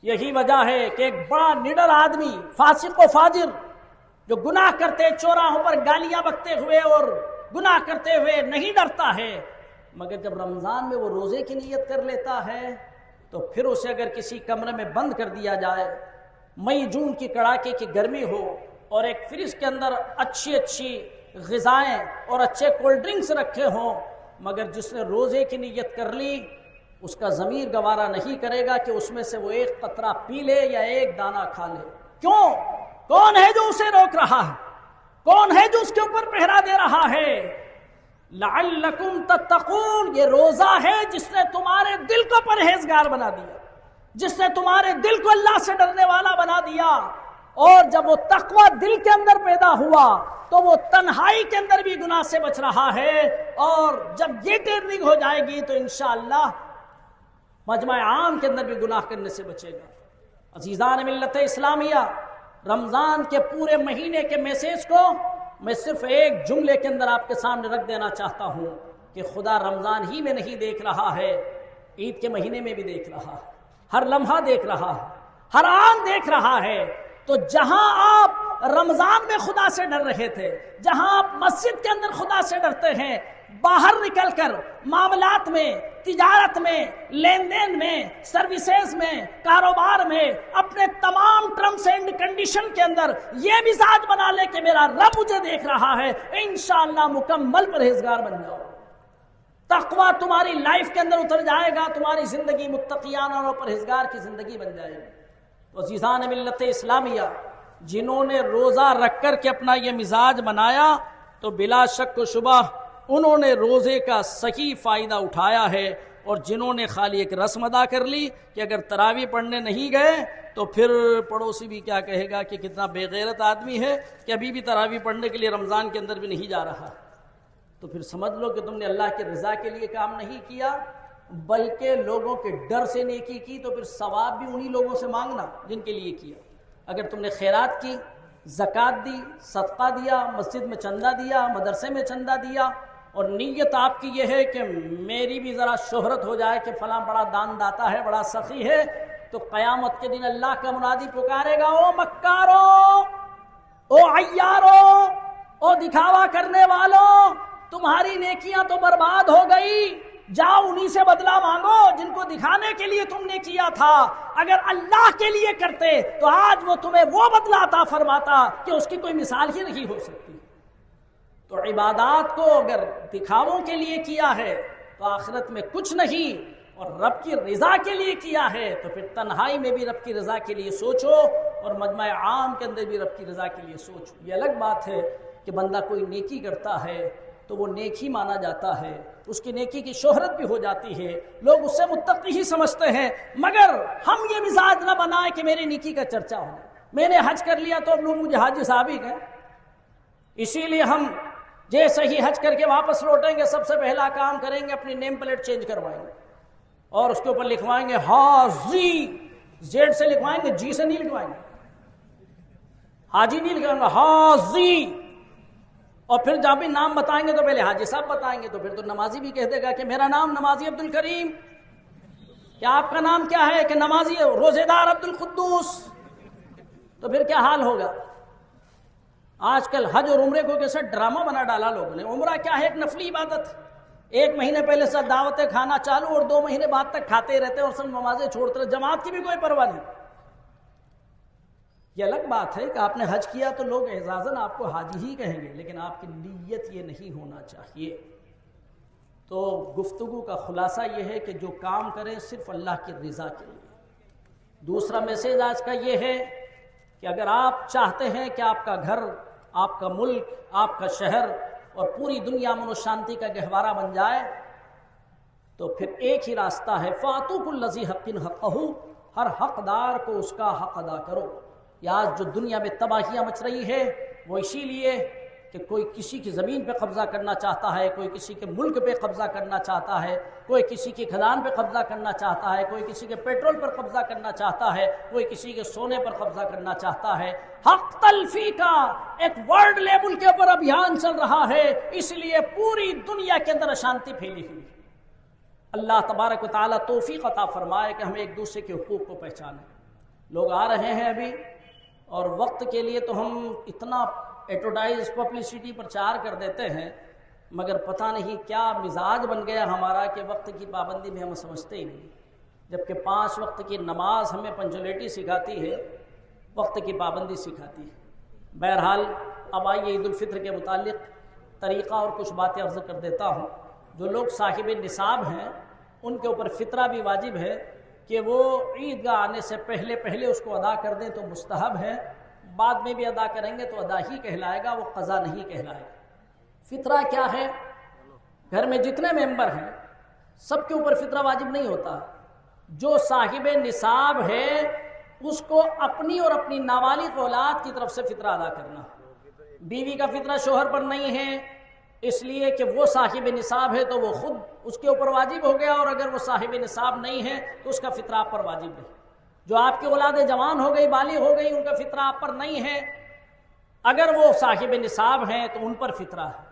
یہی وجہ ہے کہ ایک بڑا نڈر آدمی، فاسق و فاجر، جو گناہ کرتے چوراہوں پر گالیاں بکتے ہوئے اور گناہ کرتے ہوئے نہیں ڈرتا ہے، مگر جب رمضان میں وہ روزے کی نیت کر لیتا ہے تو پھر اسے اگر کسی کمرے میں بند کر دیا جائے، مئی جون کی کڑاکے کی گرمی ہو اور ایک فریج کے اندر اچھی غذائیں اور اچھے کولڈ ڈرنکس رکھے ہوں، مگر جس نے روزے کی نیت کر لی اس کا ضمیر گوارا نہیں کرے گا کہ اس میں سے وہ ایک قطرہ پی لے یا ایک دانہ کھا لے۔ کیوں؟ کون ہے جو اسے روک رہا ہے؟ کون ہے جو اس کے اوپر پہرا دے رہا ہے؟ لعلکم تتقون، یہ روزہ ہے جس نے تمہارے دل کو پرہیزگار بنا دیا، جس نے تمہارے دل کو اللہ سے ڈرنے والا بنا دیا۔ اور جب وہ تقوی دل کے اندر پیدا ہوا تو وہ تنہائی کے اندر بھی گناہ سے بچ رہا ہے، اور جب یہ ٹریننگ ہو جائے گی تو انشاءاللہ مجمع عام کے اندر بھی گناہ کرنے سے بچے گا۔ عزیزان ملت اسلامیہ، رمضان کے پورے مہینے کے میسیج کو میں صرف ایک جملے کے اندر آپ کے سامنے رکھ دینا چاہتا ہوں کہ خدا رمضان ہی میں نہیں دیکھ رہا ہے، عید کے مہینے میں بھی دیکھ رہا ہے، ہر لمحہ دیکھ رہا ہے، ہر آن دیکھ رہا ہے۔ تو جہاں آپ رمضان میں خدا سے ڈر رہے تھے، جہاں آپ مسجد کے اندر خدا سے ڈرتے ہیں، باہر نکل کر معاملات میں، تجارت میں، لین دین میں، سروسز میں، کاروبار میں، اپنے تمام ٹرمز اینڈ کنڈیشن کے اندر یہ مزاج بنا لے کہ میرا رب مجھے دیکھ رہا ہے، انشاءاللہ مکمل پرہیزگار بن جاؤ۔ تقویٰ تمہاری لائف کے اندر اتر جائے گا، تمہاری زندگی متقیانہ اور پرہیزگار کی زندگی بن جائے گی۔ تو عزیزان ملت اسلامیہ، جنہوں نے روزہ رکھ کر کے اپنا یہ مزاج بنایا تو بلا شک و شبہ انہوں نے روزے کا صحیح فائدہ اٹھایا ہے، اور جنہوں نے خالی ایک رسم ادا کر لی کہ اگر تراویح پڑھنے نہیں گئے تو پھر پڑوسی بھی کیا کہے گا کہ کتنا بے غیرت آدمی ہے کہ ابھی بھی تراویح پڑھنے کے لیے رمضان کے اندر بھی نہیں جا رہا، تو پھر سمجھ لو کہ تم نے اللہ کی رضا کے لیے کام نہیں کیا بلکہ لوگوں کے ڈر سے نیکی کی، تو پھر ثواب بھی انہی لوگوں سے مانگنا جن کے لیے کیا۔ اگر تم نے خیرات کی، زکوٰۃ دی، صدقہ دیا، مسجد میں چندہ دیا، مدرسے میں چندہ دیا، اور نیت آپ کی یہ ہے کہ میری بھی ذرا شہرت ہو جائے کہ فلاں بڑا دان داتا ہے، بڑا سخی ہے، تو قیامت کے دن اللہ کا منادی پکارے گا، او مکارو، او عیارو، او دکھاوا کرنے والوں، تمہاری نیکیاں تو برباد ہو گئی، جاؤ انہی سے بدلہ مانگو جن کو دکھانے کے لیے تم نے کیا تھا۔ اگر اللہ کے لیے کرتے تو آج وہ تمہیں وہ بدلہ عطا فرماتا کہ اس کی کوئی مثال ہی نہیں ہو سکتی۔ تو عبادات کو اگر دکھاووں کے لیے کیا ہے تو آخرت میں کچھ نہیں، اور رب کی رضا کے لیے کیا ہے تو پھر تنہائی میں بھی رب کی رضا کے لیے سوچو، اور مجمع عام کے اندر بھی رب کی رضا کے لیے سوچو۔ یہ الگ بات ہے کہ بندہ کوئی نیکی کرتا ہے تو وہ نیکی مانا جاتا ہے، اس کی نیکی کی شہرت بھی ہو جاتی ہے، لوگ اس سے متقی ہی سمجھتے ہیں، مگر ہم یہ مزاج نہ بنائیں کہ میری نیکی کا چرچا ہو۔ میں نے حج کر لیا تو اب لوگ مجھے حاجی صاحب ہی کہیں، اسی لیے ہم جیسے ہی حج کر کے واپس لوٹیں گے سب سے پہلا کام کریں گے اپنی نیم پلیٹ چینج کروائیں گے، اور اس کے اوپر لکھوائیں گے حاجی، زیڈ سے لکھوائیں گے، جی سے نہیں لکھوائیں گے، حاجی نہیں لکھوائیں گے، حاجی۔ اور پھر جب بھی نام بتائیں گے تو پہلے حاجی صاحب بتائیں گے، تو پھر تو نمازی بھی کہہ دے گا کہ میرا نام نمازی عبد الکریم، کیا آپ کا نام کیا ہے؟ کہ نمازی روزے دار عبد القدوس۔ تو پھر کیا حال ہوگا؟ آج کل حج اور عمرے کو کیسا ڈرامہ بنا ڈالا لوگوں نے۔ عمرہ کیا ہے؟ ایک نفلی عبادت، 1 مہینے پہلے سے دعوتیں کھانا چالو اور 2 مہینے بعد تک کھاتے رہتے اور سب نمازیں چھوڑتے رہتے، جماعت کی بھی کوئی پرواہ نہیں۔ یہ الگ بات ہے کہ آپ نے حج کیا تو لوگ اعزازاً آپ کو حاجی ہی کہیں گے، لیکن آپ کی نیت یہ نہیں ہونا چاہیے۔ تو گفتگو کا خلاصہ یہ ہے کہ جو کام کریں صرف اللہ کی رضا کے لیے۔ دوسرا میسیج آج کا یہ ہے کہ اگر آپ چاہتے ہیں کہ آپ کا گھر، آپ کا ملک، آپ کا شہر اور پوری دنیا امن و شانتی کا گہوارہ بن جائے تو پھر ایک ہی راستہ ہے، فَآتُوا كُلَّ ذِي حَقٍّ حَقَّهُ، ہر حقدار کو اس کا حق ادا کرو۔ آج جو دنیا میں تباہیاں مچ رہی ہے وہ اسی لیے کہ کہ کوئی کسی کی زمین پہ قبضہ کرنا چاہتا ہے، کوئی کسی کے ملک پہ قبضہ کرنا چاہتا ہے، کوئی کسی کی کھدان پہ قبضہ کرنا چاہتا ہے، کوئی کسی کے پیٹرول پر قبضہ کرنا چاہتا ہے، کوئی کسی کے سونے پر قبضہ کرنا چاہتا ہے۔ حق تلفی کا ایک ورلڈ لیول کے اوپر ابھیان چل رہا ہے، اس لیے پوری دنیا کے اندر اشانتی پھیلی ہوئی ہے۔ اللہ تبارک و تعالیٰ توفیق عطا فرمائے کہ ہم ایک دوسرے کے حقوق کو پہچانیں۔ لوگ آ رہے ہیں ابھی، اور وقت کے لیے تو ہم اتنا ایڈورٹائز پبلسٹی پرچار کر دیتے ہیں، مگر پتہ نہیں کیا مزاج بن گیا ہمارا کہ وقت کی پابندی میں ہم سمجھتے ہی نہیں، جبکہ 5 وقت کی نماز ہمیں پنچولیٹی سکھاتی ہے، وقت کی پابندی سکھاتی ہے۔ بہرحال اب آئیے عید الفطر کے متعلق طریقہ اور کچھ باتیں عرض کر دیتا ہوں۔ جو لوگ صاحب نصاب ہیں ان کے اوپر فطرہ بھی واجب ہے کہ وہ عیدگاہ آنے سے پہلے اس کو ادا کر دیں تو مستحب ہے، بعد میں بھی ادا کریں گے تو ادا ہی کہلائے گا، وہ قضا نہیں کہلائے گا۔ فطرہ کیا ہے؟ گھر میں جتنے ممبر ہیں سب کے اوپر فطرہ واجب نہیں ہوتا۔ جو صاحب نصاب ہے اس کو اپنی اور اپنی نابالغ اولاد کی طرف سے فطرہ ادا کرنا۔ بیوی کا فطرہ شوہر پر نہیں ہے، اس لیے کہ وہ صاحب نصاب ہے تو وہ خود اس کے اوپر واجب ہو گیا، اور اگر وہ صاحب نصاب نہیں ہے تو اس کا فطرہ آپ پر واجب نہیں۔ جو آپ کی اولاد جوان ہو گئی، بالغ ہو گئی، ان کا فطرہ آپ پر نہیں ہے، اگر وہ صاحب نصاب ہیں تو ان پر فطرہ ہے۔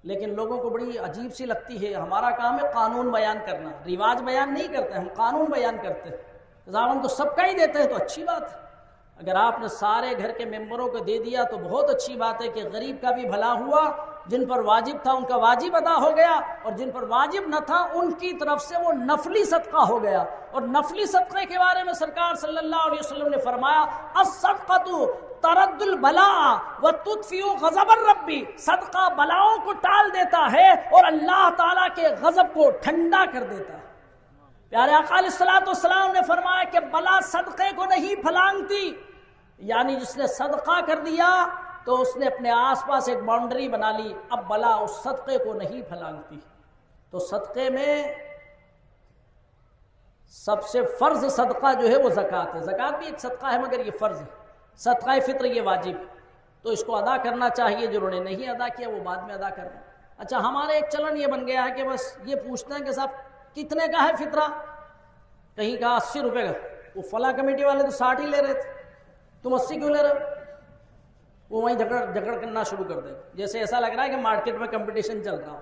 لیکن لوگوں کو بڑی عجیب سی لگتی ہے، ہمارا کام ہے قانون بیان کرنا، رواج بیان نہیں کرتے، ہم قانون بیان کرتے ہیں۔ ضامن تو سب کا ہی دیتے ہیں تو اچھی بات ہے، اگر آپ نے سارے گھر کے ممبروں کو دے دیا تو بہت اچھی بات ہے کہ غریب کا بھی بھلا ہوا، جن پر واجب تھا ان کا واجب ادا ہو گیا، اور جن پر واجب نہ تھا ان کی طرف سے وہ نفلی صدقہ ہو گیا۔ اور نفلی صدقے کے بارے میں سرکار صلی اللہ علیہ وسلم نے فرمایا الصدقۃ ترد البلاء وتطفئ غضب الرب، صدقہ بلاؤں کو ٹال دیتا ہے اور اللہ تعالیٰ کے غضب کو ٹھنڈا کر دیتا ہے۔ پیارے آقا علیہ الصلوۃ والسلام نے فرمایا کہ بلا صدقے کو نہیں پھلانگتی، یعنی جس نے صدقہ کر دیا تو اس نے اپنے آس پاس ایک باؤنڈری بنا لی، اب بلا اس صدقے کو نہیں پھلانگتی۔ تو صدقے میں سب سے فرض صدقہ جو ہے وہ زکوٰۃ ہے۔ زکوٰۃ بھی ایک صدقہ ہے مگر یہ فرض ہے، صدقہ فطر یہ واجب، تو اس کو ادا کرنا چاہیے۔ جنہوں نے نہیں ادا کیا وہ بعد میں ادا کرنا۔ اچھا، ہمارے ایک چلن یہ بن گیا ہے کہ بس یہ پوچھتے ہیں کہ صاحب کتنے کا ہے فطرہ؟ کہیں کا 80 روپے کا، وہ فلاں کمیٹی والے تو 60 ہی لے رہے تھے، تم 80 کیوں لے رہے ہو؟ وہ وہیں جھگڑ کرنا شروع کر دیں، جیسے ایسا لگ رہا ہے کہ مارکیٹ میں کمپٹیشن چل رہا ہو۔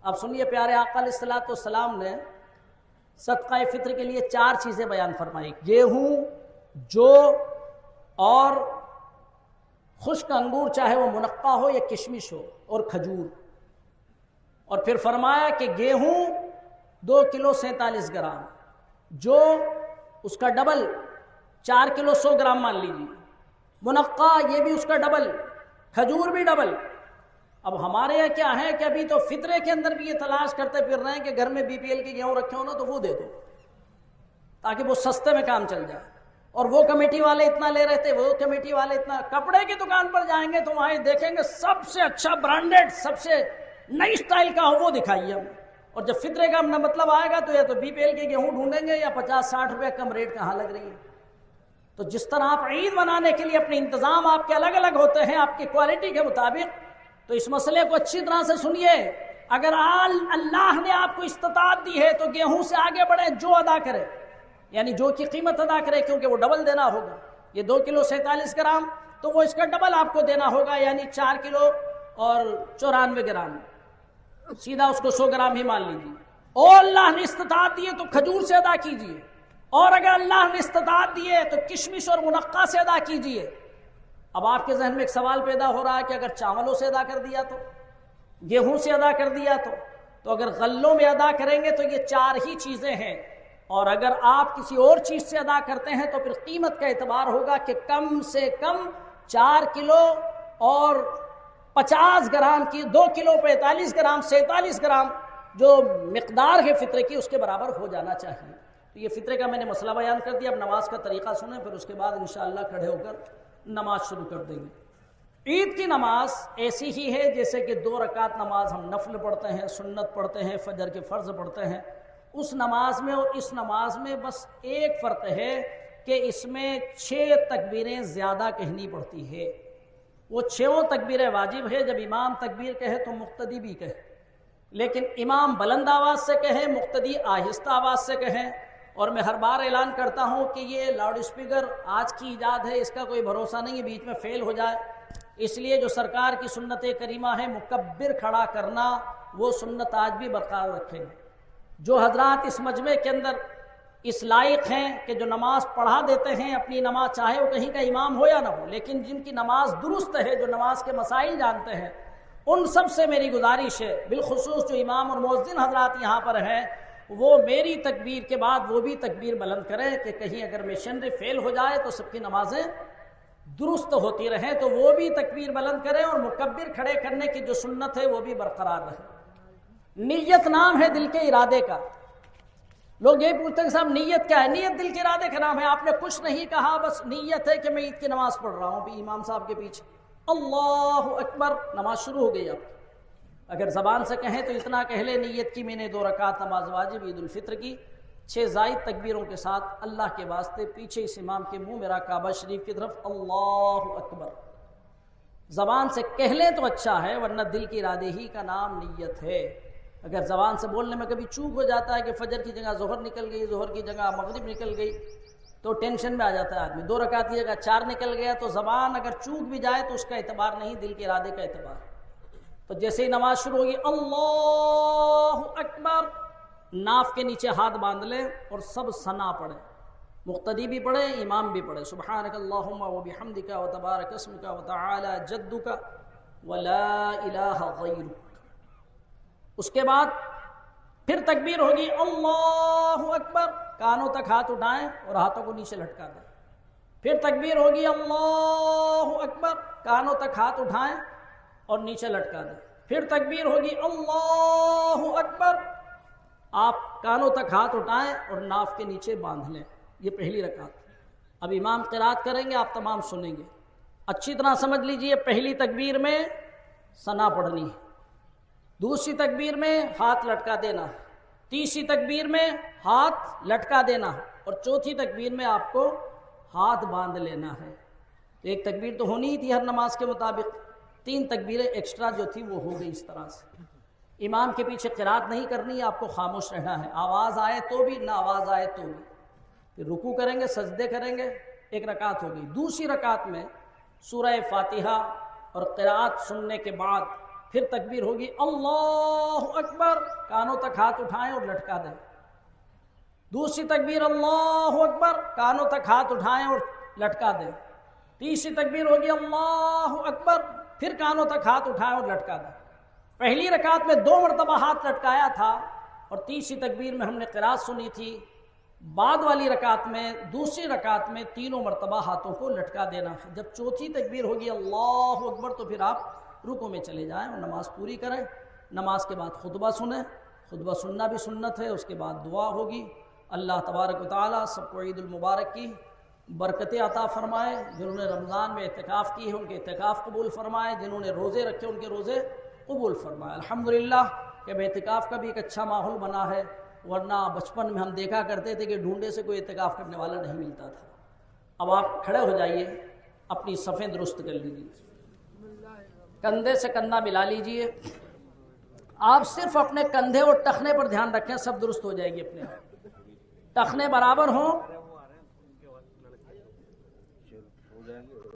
اب سنیے، پیارے آقا علیہ الصلوۃ والسلام نے صدقہ فطر کے لیے 4 چیزیں بیان فرمائی: گیہوں، جو اور خشک انگور، چاہے وہ منقع ہو یا کشمش ہو، اور کھجور۔ اور پھر فرمایا کہ گیہوں 2 کلو 47 گرام، جو اس کا ڈبل 4 کلو 100 گرام مان لیجیے، منقع یہ بھی اس کا ڈبل، کھجور بھی ڈبل۔ اب ہمارے یہاں کیا ہے کہ ابھی تو فطرے کے اندر بھی یہ تلاش کرتے پھر رہے ہیں کہ گھر میں BPL کے گیہوں رکھے ہو نا تو وہ دے دو تاکہ وہ سستے میں کام چل جائے، اور وہ کمیٹی والے اتنا لے رہے تھے، وہ کمیٹی والے اتنا۔ کپڑے کی دکان پر جائیں گے تو وہاں دیکھیں گے سب سے اچھا برانڈیڈ، سب سے نئی سٹائل کا ہو وہ دکھائیے ہم، اور جب فطرے کا مطلب آئے گا تو یا تو BPL کے گیہوں ڈھونڈیں گے یا 50-60 روپے کم ریٹ کہاں لگ رہی ہے۔ تو جس طرح آپ عید منانے کے لیے اپنے انتظام آپ کے الگ الگ ہوتے ہیں آپ کی کوالٹی کے مطابق، تو اس مسئلے کو اچھی طرح سے سنیے۔ اگر اللہ نے آپ کو استطاعت دی ہے تو گیہوں سے آگے بڑھیں، جو ادا کرے، یعنی جو کی قیمت ادا کرے، کیونکہ وہ ڈبل دینا ہوگا۔ یہ 2 کلو 47 گرام تو وہ اس کا ڈبل آپ کو دینا ہوگا، یعنی 4 کلو اور 94 گرام، سیدھا اس کو 100 گرام ہی مان لیجیے۔ اور اللہ نے استطاعت دی ہے تو کھجور سے ادا کیجیے، اور اگر اللہ نے استطاعت دی ہے تو کشمش اور منقع سے ادا کیجیے۔ اب آپ کے ذہن میں ایک سوال پیدا ہو رہا ہے کہ اگر چاولوں سے ادا کر دیا تو، گیہوں سے ادا کر دیا تو اگر غلوں میں ادا کریں گے تو یہ 4 ہی چیزیں ہیں، اور اگر آپ کسی اور چیز سے ادا کرتے ہیں تو پھر قیمت کا اعتبار ہوگا کہ کم سے کم 4 کلو اور 50 گرام کی، 2 کلو 45 گرام 47 گرام جو مقدار ہے فطرے کی اس کے برابر ہو جانا چاہیے۔ تو یہ فطرے کا میں نے مسئلہ بیان کر دیا۔ اب نماز کا طریقہ سنیں، پھر اس کے بعد انشاءاللہ کھڑے ہو کر نماز شروع کر دیں گے۔ عید کی نماز ایسی ہی ہے جیسے کہ 2 رکعت نماز ہم نفل پڑھتے ہیں، سنت پڑھتے ہیں، فجر کے فرض پڑھتے ہیں۔ اس نماز میں اور اس نماز میں بس ایک فرق ہے کہ اس میں 6 تکبیریں زیادہ کہنی پڑتی ہے۔ وہ 6 تکبیریں واجب ہے. جب امام تکبیر کہے تو مقتدی بھی کہے، لیکن امام بلند آواز سے کہے، مقتدی آہستہ آواز سے کہیں. اور میں ہر بار اعلان کرتا ہوں کہ یہ لاؤڈ اسپیکر آج کی ایجاد ہے، اس کا کوئی بھروسہ نہیں ہے بیچ میں فیل ہو جائے. اس لیے جو سرکار کی سنت کریمہ ہے مکبر کھڑا کرنا، وہ سنت آج بھی برقرار رکھیں گے. جو حضرات اس مجمع کے اندر اس لائق ہیں کہ جو نماز پڑھا دیتے ہیں اپنی نماز، چاہے وہ کہیں کا امام ہو یا نہ ہو، لیکن جن کی نماز درست ہے، جو نماز کے مسائل جانتے ہیں، ان سب سے میری گزارش ہے، بالخصوص جو امام اور مؤذن حضرات یہاں پر ہیں، وہ میری تکبیر کے بعد وہ بھی تکبیر بلند کریں کہ کہیں اگر مشنری فیل ہو جائے تو سب کی نمازیں درست ہوتی رہیں. تو وہ بھی تکبیر بلند کریں اور مکبر کھڑے کرنے کی جو سنت ہے وہ بھی برقرار رہے. نیت نام ہے دل کے ارادے کا. لوگ یہ پوچھتے ہیں صاحب نیت کیا ہے؟ نیت دل کے ارادے کا نام ہے. آپ نے کچھ نہیں کہا، بس نیت ہے کہ میں عید کی نماز پڑھ رہا ہوں امام صاحب کے پیچھے، اللہ اکبر، نماز شروع ہو گئی. آپ اگر زبان سے کہیں تو اتنا کہہ لے نیت کی میں نے 2 رکعت نماز واجب عید الفطر کی 6 زائد تکبیروں کے ساتھ اللہ کے واسطے پیچھے اس امام کے منہ میرا کعبہ شریف کی طرف اللہ اکبر. زبان سے کہہ لیں تو اچھا ہے، ورنہ دل کی ارادے ہی کا نام نیت ہے. اگر زبان سے بولنے میں کبھی چوک ہو جاتا ہے کہ فجر کی جگہ ظہر نکل گئی، ظہر کی جگہ مغرب نکل گئی، تو ٹینشن میں آ جاتا ہے آدمی. 2 رکعت کی جگہ 4 نکل گیا تو زبان اگر چوک بھی جائے تو اس کا اعتبار نہیں، دل کے ارادے کا اعتبار. تو جیسے ہی نماز شروع ہوگی اللہ اکبر، ناف کے نیچے ہاتھ باندھ لیں اور سب ثنا پڑھیں. مقتدی بھی پڑھے، امام بھی پڑھے. سبحانک اللہم وبحمدک وتبارک اسمک وتعالی جدک ولا الہ غیرک. اس کے بعد پھر تکبیر ہوگی اللہ اکبر، کانوں تک ہاتھ اٹھائیں اور ہاتھوں کو نیچے لٹکا دیں. پھر تکبیر ہوگی اللہ اکبر، کانوں تک ہاتھ اٹھائیں اور نیچے لٹکا دیں. پھر تکبیر ہوگی اللہ اکبر، آپ کانوں تک ہاتھ اٹھائیں اور ناف کے نیچے باندھ لیں. یہ پہلی رکعت. اب امام قرات کریں گے، آپ تمام سنیں گے. اچھی طرح سمجھ لیجئے، پہلی تکبیر میں ثنا پڑھنی ہے، دوسری تکبیر میں ہاتھ لٹکا دینا، تیسری تکبیر میں ہاتھ لٹکا دینا، اور چوتھی تکبیر میں آپ کو ہاتھ باندھ لینا ہے. تو ایک تکبیر تو ہونی ہی تھی ہر نماز کے مطابق، 3 تکبیریں ایکسٹرا جو تھی وہ ہو گئی. اس طرح سے امام کے پیچھے قرات نہیں کرنی، آپ کو خاموش رہنا ہے، آواز آئے تو بھی، نہ آواز آئے تو بھی. پھر رکوع کریں گے، سجدے کریں گے. ایک رکعت ہو گئی. دوسری رکعت میں سورہ فاتحہ اور قرات سننے کے بعد پھر تکبیر ہوگی اللہ اکبر، کانوں تک ہاتھ اٹھائیں اور لٹکا دیں. دوسری تکبیر اللہ اکبر، کانوں تک ہاتھ اٹھائیں اور لٹکا دیں. تیسری تکبیر ہوگی اللہ اکبر، پھر کانوں تک ہاتھ اٹھائیں اور لٹکا دیں. پہلی رکعت میں 2 مرتبہ ہاتھ لٹکایا تھا اور تیسری تکبیر میں ہم نے قرات سنی تھی. بعد والی رکعت میں، دوسری رکعت میں 3 مرتبہ ہاتھوں کو لٹکا دینا ہے. جب چوتھی تکبیر ہوگی اللہ اکبر تو پھر آپ رکوع میں چلے جائیں اور نماز پوری کریں. نماز کے بعد خطبہ سنیں، خطبہ سننا بھی سنت ہے. اس کے بعد دعا ہوگی. اللہ تبارک و تعالیٰ سب کو عید المبارک کی برکتیں عطا فرمائے. جنہوں نے رمضان میں اعتکاف کی ہے ان کے اعتکاف قبول فرمائے، جنہوں نے روزے رکھے ان کے روزے قبول فرمائے. الحمدللہ کہ اعتکاف کا بھی ایک اچھا ماحول بنا ہے، ورنہ بچپن میں ہم دیکھا کرتے تھے کہ ڈھونڈے سے کوئی اعتکاف کرنے والا نہیں ملتا تھا. اب آپ کھڑے ہو جائیے، اپنی صفیں درست کر لیجیے، کندھے سے کندھا ملا لیجیے. آپ صرف اپنے کندھے اور ٹخنے پر دھیان رکھیں، سب درست ہو جائے گی اپنے آپ. ٹخنے برابر ہوں